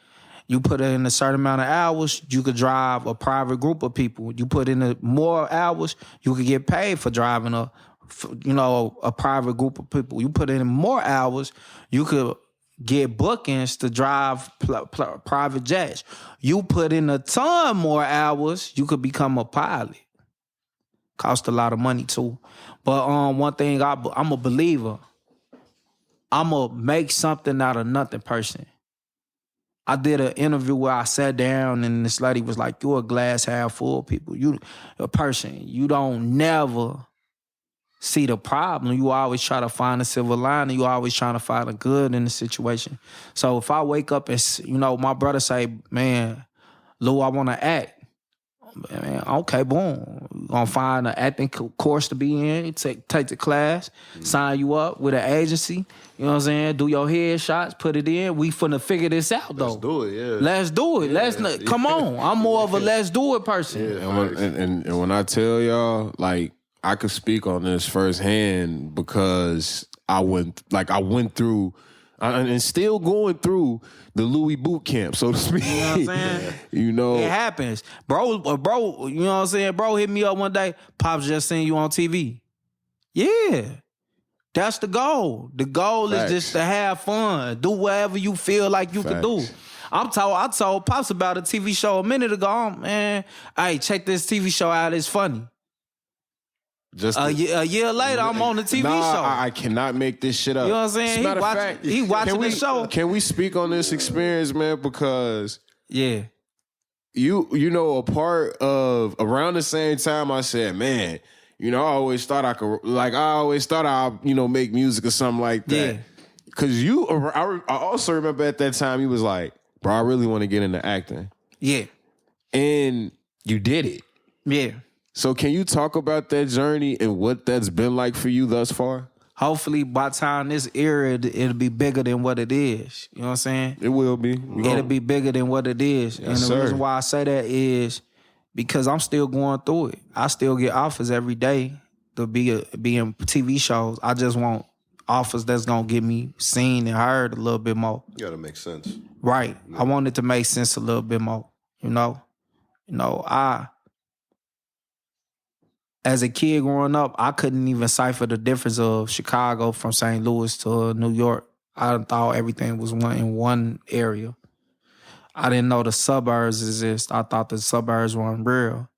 You put in a certain amount of hours, you could drive a private group of people. You put in more hours, you could get paid for driving a private group of people. You put in more hours, you could get bookings to drive private jets. You put in a ton more hours, you could become a pilot. Cost a lot of money too. But one thing, I'm a believer. I'm a make something out of nothing person. I did an interview where I sat down and this lady was like, you're a glass half full people. You a person. You don't never see the problem. You always try to find a silver lining. You always trying to find a good in the situation. So if I wake up and, my brother say, man, Lou, I want to act. Man, okay, boom. gonna find an acting course to be in, take the class, sign you up with an agency. You know what I'm saying? Do your headshots, put it in. We finna figure this out though. Let's do it, yeah. Let's do it. Yeah. Come on. I'm more of a let's do it person. Yeah, And when I tell y'all, like, I could speak on this firsthand because I went through and still going through the Louie boot camp, so to speak. You know what I'm saying? You know, it happens. Bro, you know what I'm saying? Bro hit me up one day, Pops just seen you on TV. Yeah. That's the goal. The goal Facts. is just to have fun. Do whatever you feel like you can do. I told Pops about a TV show a minute ago. Man, hey, check this TV show out. It's funny. just A year later, I'm on the TV show. I cannot make this shit up. You know what I'm saying? As a matter of fact, he watching the show. Can we speak on this experience, man? Because Yeah. you know, a part of around the same time I said, man, you know, I always thought I'd, you know, make music or something like that. Yeah. Cause I also remember at that time he was like, bro, I really want to get into acting. Yeah. And you did it. Yeah. So can you talk about that journey and what that's been like for you thus far? Hopefully by the time this era, it'll be bigger than what it is. You know what I'm saying? It will be. It'll be bigger than what it is. Yes, and the sir. reason why I say that is because I'm still going through it. I still get offers every day to be in TV shows. I just want offers that's going to get me seen and heard a little bit more. You gotta make sense. Right. I want it to make sense a little bit more. You know, as a kid growing up, I couldn't even cipher the difference of Chicago from St. Louis to New York. I thought everything was in one area. I didn't know the suburbs exist. I thought the suburbs weren't real.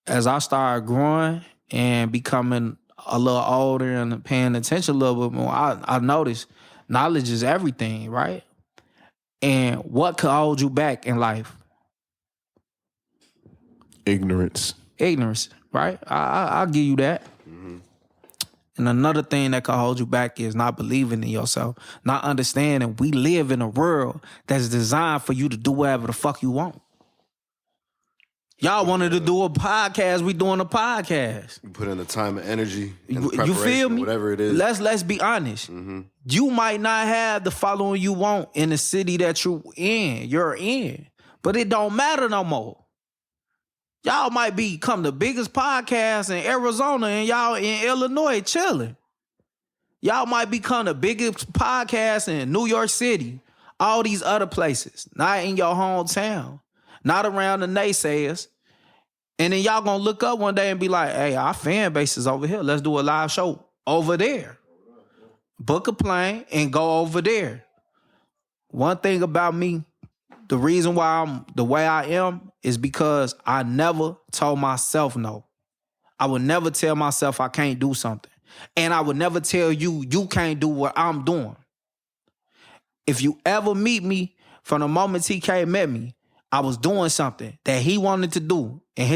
As I started growing and becoming a little older and paying attention a little bit more, I noticed knowledge is everything, right? And what could hold you back in life? Ignorance. Ignorance, right? I'll give you that. Mm-hmm. And another thing that can hold you back is not believing in yourself, not understanding we live in a world that's designed for you to do whatever the fuck you want. Y'all wanted to do a podcast, we doing a podcast. You put in the time and energy and the You feel me? whatever it is. Let's be honest. Mm-hmm. You might not have the following you want in the city that you're in, but it don't matter no more. Y'all might become the biggest podcast in Arizona and y'all in Illinois chilling. Y'all might become the biggest podcast in New York City, all these other places, not in your hometown, not around the naysayers. And then y'all gonna look up one day and be like, hey, our fan base is over here. Let's do a live show over there. Book a plane and go over there. One thing about me, the reason why I'm the way I am is because I never told myself no. I would never tell myself I can't do something. And I would never tell you can't do what I'm doing. If you ever meet me, from the moment TK met me, I was doing something that he wanted to do. And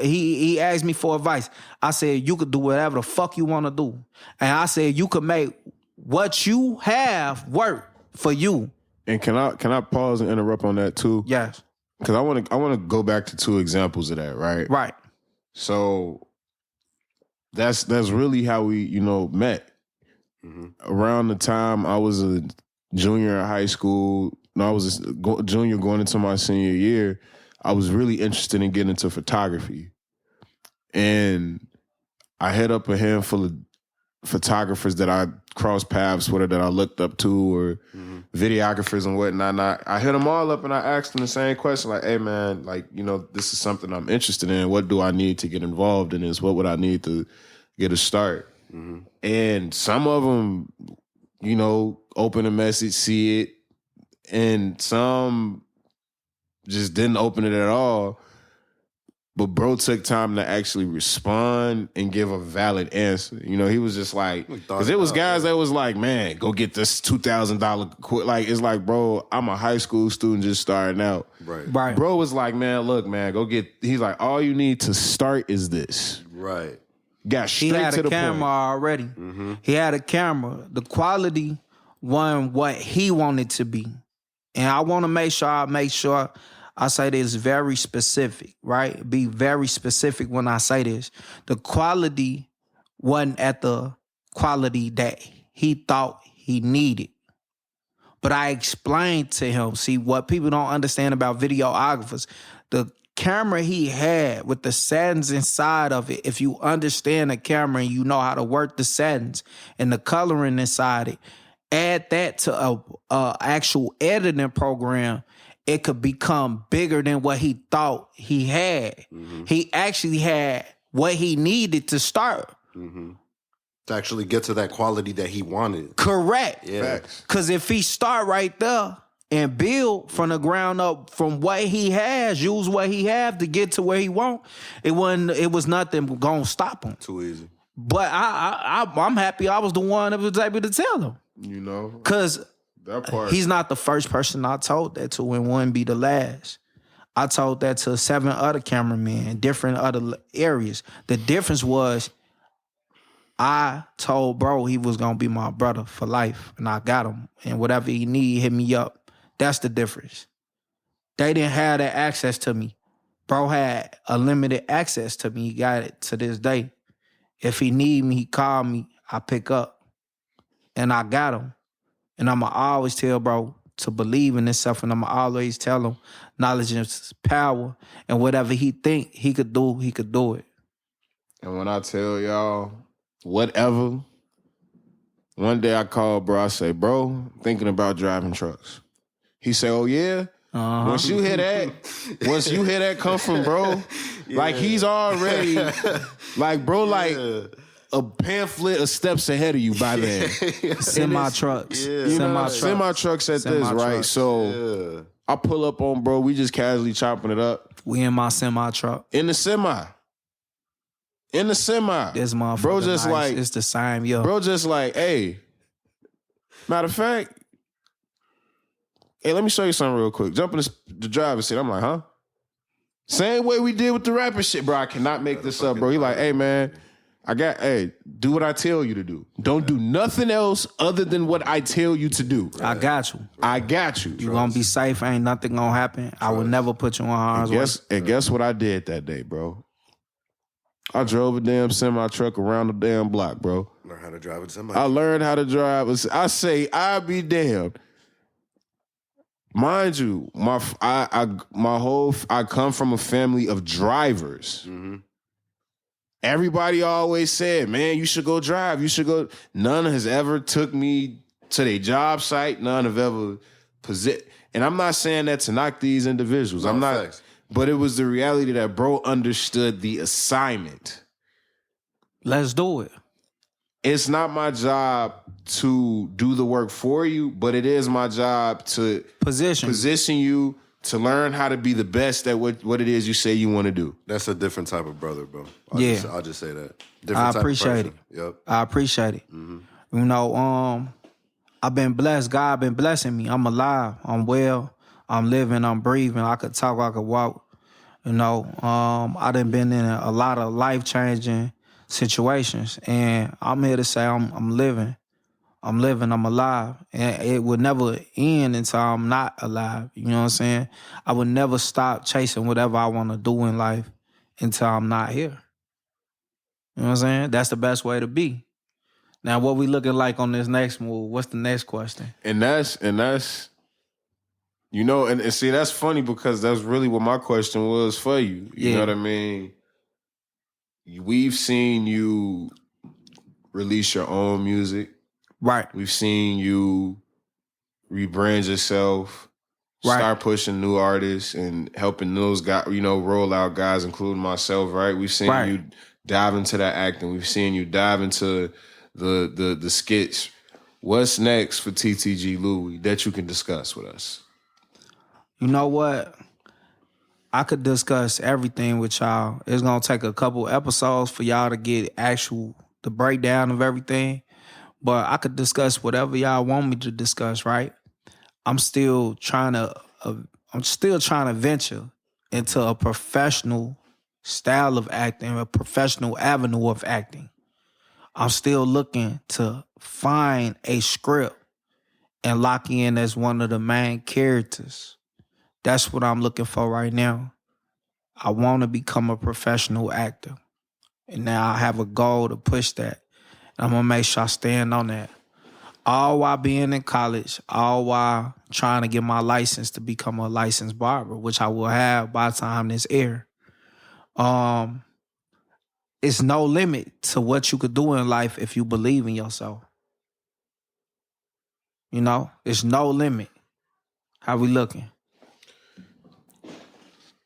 he asked me for advice. I said, you could do whatever the fuck you want to do. And I said, you could make what you have work for you. And can I pause and interrupt on that too? Yes. Because I want to go back to two examples of that, right? Right. So that's really how we, you know, met. Mm-hmm. Around the time I was a junior in high school, I was a junior going into my senior year, I was really interested in getting into photography. And I hit up a handful of photographers that I crossed paths with, or that I looked up to, or videographers and whatnot. I hit them all up and I asked them the same question, like, hey man, like, you know, this is something I'm interested in. What do I need to get involved in this? What would I need to get a start? Mm-hmm. And some of them, you know, open a message, see it, and some just didn't open it at all. But bro took time to actually respond and give a valid answer. You know, he was just like, because it was guys that was like, man, go get this $2,000. Like, it's like, bro, I'm a high school student just starting out. Right. Bro was like, man, look, man, go get, he's like, all you need to start is this. Right. Got straight to the point. He had a camera already. Mm-hmm. He had a camera. The quality wasn't what he wanted to be. And I want to make sure I say this very specific, right? Be very specific when I say this. The quality wasn't at the quality that he thought he needed. But I explained to him, see, what people don't understand about videographers, the camera he had with the settings inside of it, if you understand the camera and you know how to work the settings and the coloring inside it, add that to a actual editing program, it could become bigger than what he thought he had. Mm-hmm. He actually had what he needed to start. Mm-hmm. To actually get to that quality that he wanted. Correct. Yeah. Because if he start right there and build from the ground up from what he has, use what he have to get to where he want, it was nothing gonna stop him. Too easy. But I'm happy I was the one that was able to tell him. You know? Because he's not the first person I told that to and wouldn't be the last. I told that to 7 other cameramen in different other areas. The difference was I told bro he was going to be my brother for life, and I got him. And whatever he need, hit me up. That's the difference. They didn't have that access to me. Bro had unlimited access to me. He got it to this day. If he need me, he call me, I pick up. And I got him. And I'ma always tell bro to believe in himself, and I'ma always tell him knowledge is power, and whatever he think he could do it. And when I tell y'all, whatever, one day I called bro, I say, bro, thinking about driving trucks. He say, oh yeah? Uh-huh. Once you hear that come from bro, yeah. Like he's already, like bro, like a pamphlet of steps ahead of you by then. Semi-trucks. Yeah. Semi-trucks at this, right? So I pull up on bro, we just casually chopping it up. We in my semi-truck. In the semi. This motherfucker, bro, just nice. Like it's the same, yo. Bro, just like, hey. Matter of fact, hey, let me show you something real quick. Jump in the driver's seat. I'm like, huh? Same way we did with the rapper shit, bro. I cannot make this up, bro. He like, hey, man, do what I tell you to do. Don't do nothing else other than what I tell you to do. I got you. You gonna be safe. Ain't nothing gonna happen. I will never put you on harm's way. And guess what I did that day, bro? I drove a damn semi-truck around the damn block, bro. Learn how to drive a semi. I learned how to drive. I say, I be damned. Mind you, I come from a family of drivers. Mm-hmm. Everybody always said, man, you should go drive. You should go. None has ever took me to their job site. None have ever And I'm not saying that to knock these individuals. I'm not. Facts. But it was the reality that bro understood the assignment. Let's do it. It's not my job to do the work for you, but it is my job to position you to learn how to be the best at what it is you say you want to do. That's a different type of brother, bro. I'll just say that. I appreciate it. Yep. I appreciate it. Mm-hmm. You know, I've been blessed. God been blessing me. I'm alive. I'm well. I'm living, I'm breathing. I could talk, I could walk. You know, I done been in a lot of life-changing situations, and I'm here to say I'm living. I'm alive. And it would never end until I'm not alive. You know what I'm saying? I would never stop chasing whatever I want to do in life until I'm not here. You know what I'm saying? That's the best way to be. Now, what we looking like on this next move? What's the next question? And that's you know, and see, that's funny because that's really what my question was for you. You know what I mean? We've seen you release your own music. Right. We've seen you rebrand yourself, start pushing new artists and helping those guys, you know, roll out guys, including myself, right? We've seen you dive into that acting. We've seen you dive into the skits. What's next for TTG Louie that you can discuss with us? You know what? I could discuss everything with y'all. It's going to take a couple episodes for y'all to get the breakdown of everything. But I could discuss whatever y'all want me to discuss, right? I'm still trying to venture into a professional style of acting, a professional avenue of acting. I'm still looking to find a script and lock in as one of the main characters That's what I'm looking for right now. I want to become a professional actor. And now I have a goal to push that. I'm going to make sure I stand on that. All while being in college, all while trying to get my license to become a licensed barber, which I will have by the time this air. It's no limit to what you could do in life if you believe in yourself. You know, it's no limit. How we looking?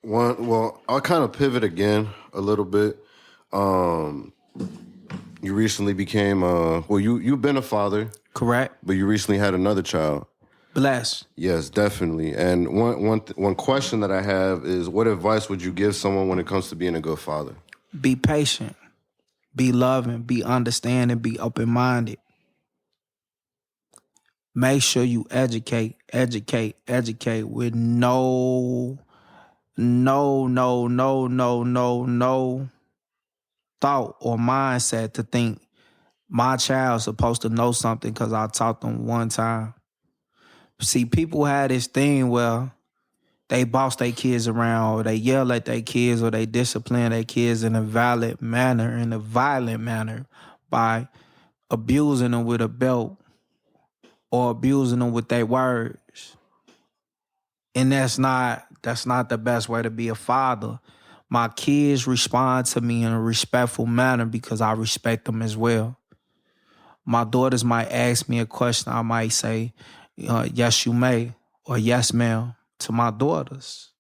Well, I'll kind of pivot again a little bit. You recently became you've been a father. Correct. But you recently had another child. Blessed. Yes, definitely. And one question that I have is, what advice would you give someone when it comes to being a good father? Be patient. Be loving. Be understanding. Be open-minded. Make sure you educate with no thought or mindset to think my child's supposed to know something because I taught them one time. See, people had this thing where they boss their kids around, or they yell at their kids, or they discipline their kids in a violent manner by abusing them with a belt or abusing them with their words. And that's not the best way to be a father. My kids respond to me in a respectful manner because I respect them as well. My daughters might ask me a question. I might say, yes, you may, or yes, ma'am, to my daughters.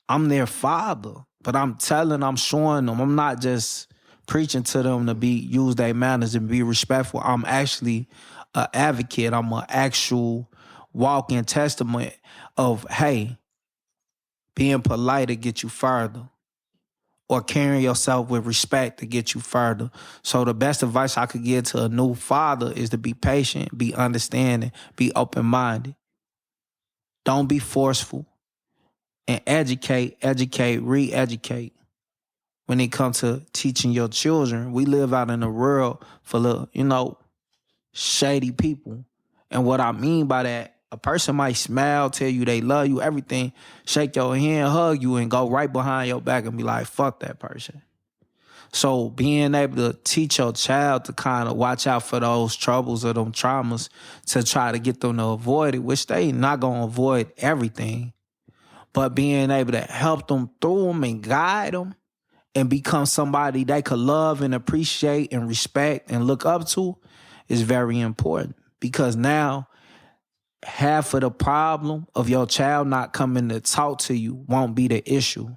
I'm their father, but I'm showing them. I'm not just preaching to them to use their manners and be respectful. I'm actually an advocate. I'm an actual walking testament of, hey, being polite to get you further, or carrying yourself with respect to get you further. So the best advice I could give to a new father is to be patient, be understanding, be open-minded. Don't be forceful. And educate, re-educate. When it comes to teaching your children, we live out in a world full of, shady people. And what I mean by that, a person might smile, tell you they love you, everything, shake your hand, hug you, and go right behind your back and be like, fuck that person. So being able to teach your child to kind of watch out for those troubles or them traumas to try to get them to avoid it, which they not going to avoid everything, but being able to help them through them and guide them and become somebody they could love and appreciate and respect and look up to is very important. Because now, half of the problem of your child not coming to talk to you won't be the issue.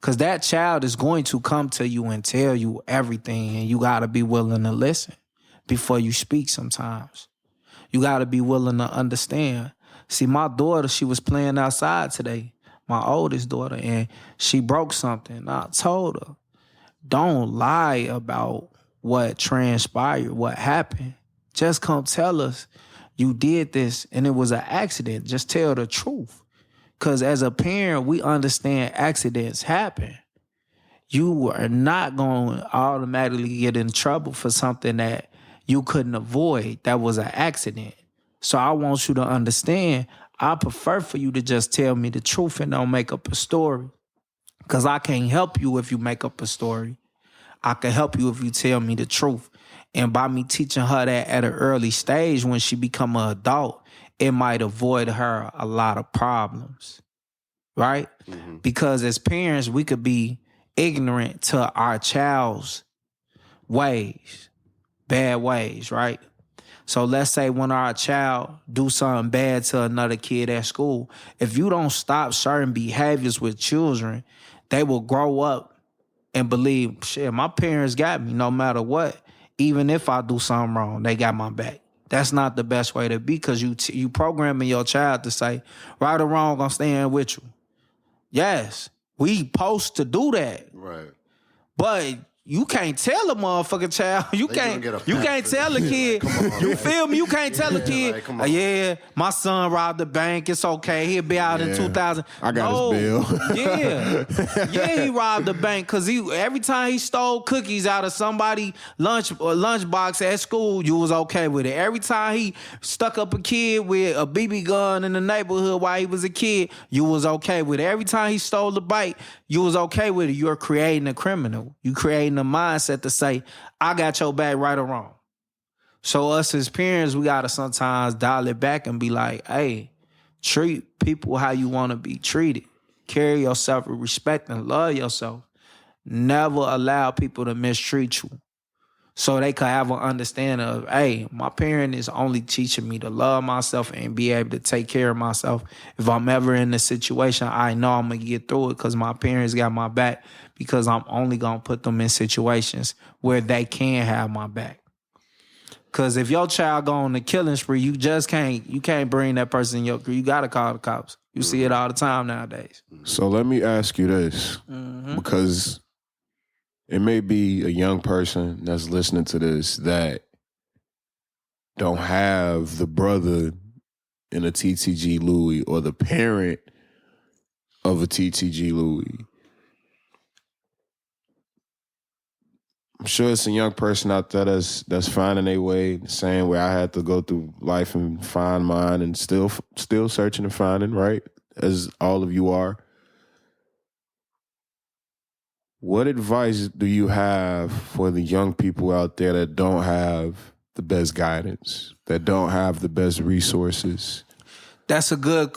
Because that child is going to come to you and tell you everything, and you got to be willing to listen before you speak sometimes. You got to be willing to understand. See, my daughter, she was playing outside today, my oldest daughter, and she broke something. I told her, don't lie about what transpired, what happened. Just come tell us you did this and it was an accident. Just tell the truth. Because as a parent, we understand accidents happen. You are not going to automatically get in trouble for something that you couldn't avoid. That was an accident. So I want you to understand, I prefer for you to just tell me the truth and don't make up a story. Because I can't help you if you make up a story. I can help you if you tell me the truth. And by me teaching her that at an early stage, when she become an adult, it might avoid her a lot of problems, right? Mm-hmm. Because as parents, we could be ignorant to our child's ways, bad ways, right? So let's say when our child do something bad to another kid at school, if you don't stop certain behaviors with children, they will grow up and believe, shit, my parents got me no matter what. Even if I do something wrong, they got my back. That's not the best way to be, because you programming your child to say, right or wrong, I'm staying with you. Yes, we supposed to do that. Right. But you can't tell a motherfucking child. You can't tell a kid. You feel me? You can't tell a kid. Like, yeah, my son robbed the bank. It's okay. He'll be out in 2000. I got his bill. Yeah, he robbed the bank because every time he stole cookies out of somebody's lunchbox at school, you was okay with it. Every time he stuck up a kid with a BB gun in the neighborhood while he was a kid, you was okay with it. Every time he stole the bike, you was okay with it. You're creating a criminal. You creating a mindset to say, I got your back right or wrong. So us as parents, we got to sometimes dial it back and be like, hey, treat people how you want to be treated. Carry yourself with respect and love yourself. Never allow people to mistreat you. So they could have an understanding of, hey, my parent is only teaching me to love myself and be able to take care of myself. If I'm ever in a situation, I know I'm going to get through it because my parents got my back, because I'm only going to put them in situations where they can have my back. Because if your child go on the killing spree, you can't bring that person in your crew. You got to call the cops. You see it all the time nowadays. So let me ask you this, because it may be a young person that's listening to this that don't have the brother in a TTG Louie or the parent of a TTG Louie. I'm sure it's a young person out there that's finding their way the same way I had to go through life and find mine, and still searching and finding, right? As all of you are. What advice do you have for the young people out there that don't have the best guidance, that don't have the best resources? That's a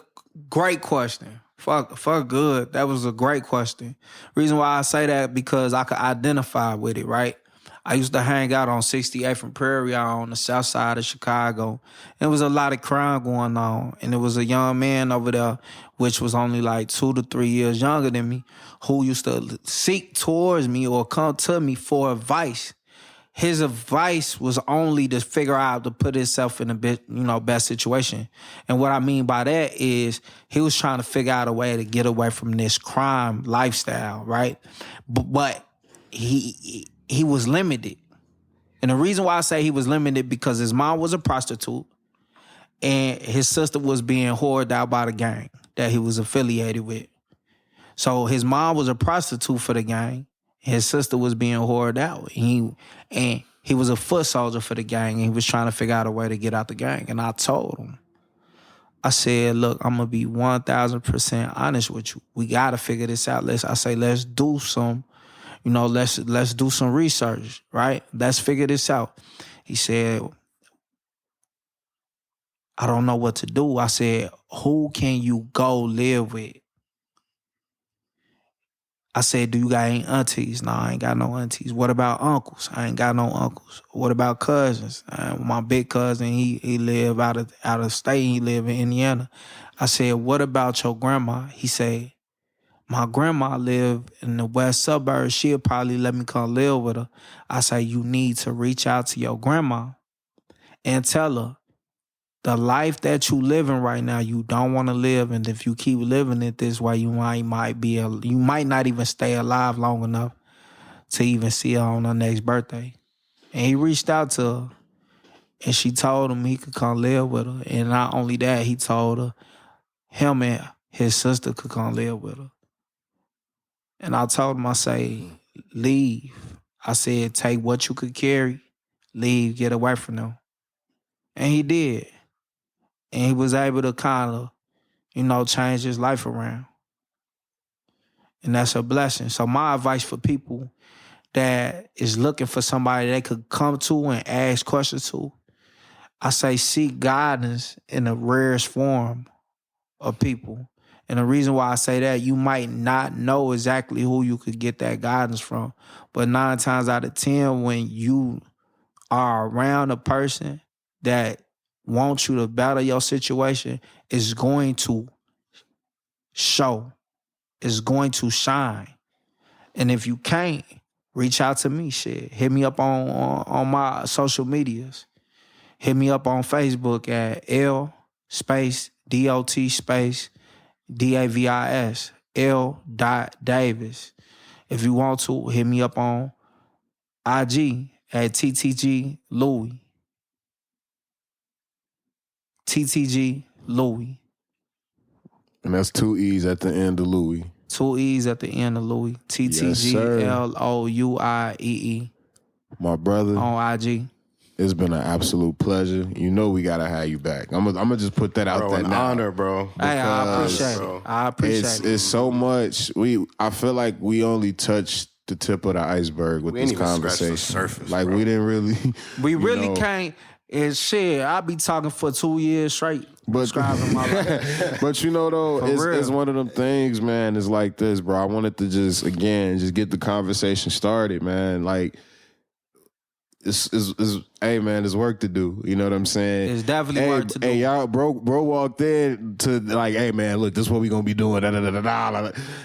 great question. Fuck good. That was a great question. Reason why I say that, because I could identify with it, right? I used to hang out on 68th and Prairie on the south side of Chicago. There was a lot of crime going on. And there was a young man over there, which was only like 2 to 3 years younger than me, who used to seek towards me or come to me for advice. His advice was only to figure out to put himself in a best situation. And what I mean by that is he was trying to figure out a way to get away from this crime lifestyle, right? But he was limited. And the reason why I say he was limited, because his mom was a prostitute and his sister was being whored out by the gang that he was affiliated with. So his mom was a prostitute for the gang. His sister was being whored out. And he was a foot soldier for the gang, and he was trying to figure out a way to get out the gang. And I told him, I said, look, I'm going to be 1,000% honest with you. We got to figure this out. Let's do some, let's do some research, right? Let's figure this out. He said, I don't know what to do. I said, who can you go live with? I said, do you got any aunties? No, I ain't got no aunties. What about uncles? I ain't got no uncles. What about cousins? My big cousin, he live out of state. He live in Indiana. I said, what about your grandma? He said, my grandma live in the west suburbs. She'll probably let me come live with her. I say, you need to reach out to your grandma and tell her the life that you living right now, you don't want to live, and if you keep living it this way, you might not even stay alive long enough to even see her on her next birthday. And he reached out to her, and she told him he could come live with her. And not only that, he told her him and his sister could come live with her. And I told him, I say, leave. I said, take what you could carry, leave, get away from them. And he did. And he was able to kind of, change his life around. And that's a blessing. So my advice for people that is looking for somebody they could come to and ask questions to, I say seek guidance in the rarest form of people. And the reason why I say that, you might not know exactly who you could get that guidance from. But 9 times out of 10, when you are around a person that wants you to better your situation, is going to show. It's going to shine. And if you can't, reach out to me, shit. Hit me up on my social medias. Hit me up on Facebook at L_DOT_Davis. L.Davis. If you want to, hit me up on IG at TTG Louie. TTG Louie. And that's 2 E's at the end of Louie. 2 E's at the end of Louie. TTG My brother. on IG. It's been an absolute pleasure. You know we gotta have you back. I'm gonna just put that out there An now. honor, bro. Hey, I appreciate it. I appreciate it. It's so much. I feel like we only touched the tip of the iceberg with this conversation. The surface, like bro. we didn't really. We really can't. And shit, I be talking for 2 years straight. Describing my life. But you know though, it's one of them things, man. It's like this, bro. I wanted to just get the conversation started, man. Like. Hey man, there's work to do. You know what I'm saying? It's definitely work to do. Hey, y'all, bro walked in to like, hey man, look, this is what we gonna be doing.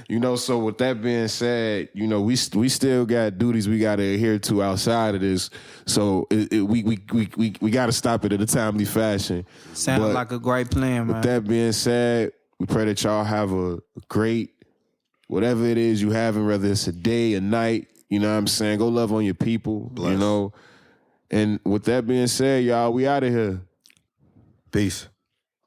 You know, so with that being said, you know, we still got duties we gotta adhere to outside of this. So we gotta stop it in a timely fashion. Sounds like a great plan, man. With that being said, we pray that y'all have a great whatever it is you having, whether it's a day, a night. You know what I'm saying? Go love on your people, you know. And with that being said, y'all, we out of here. Peace.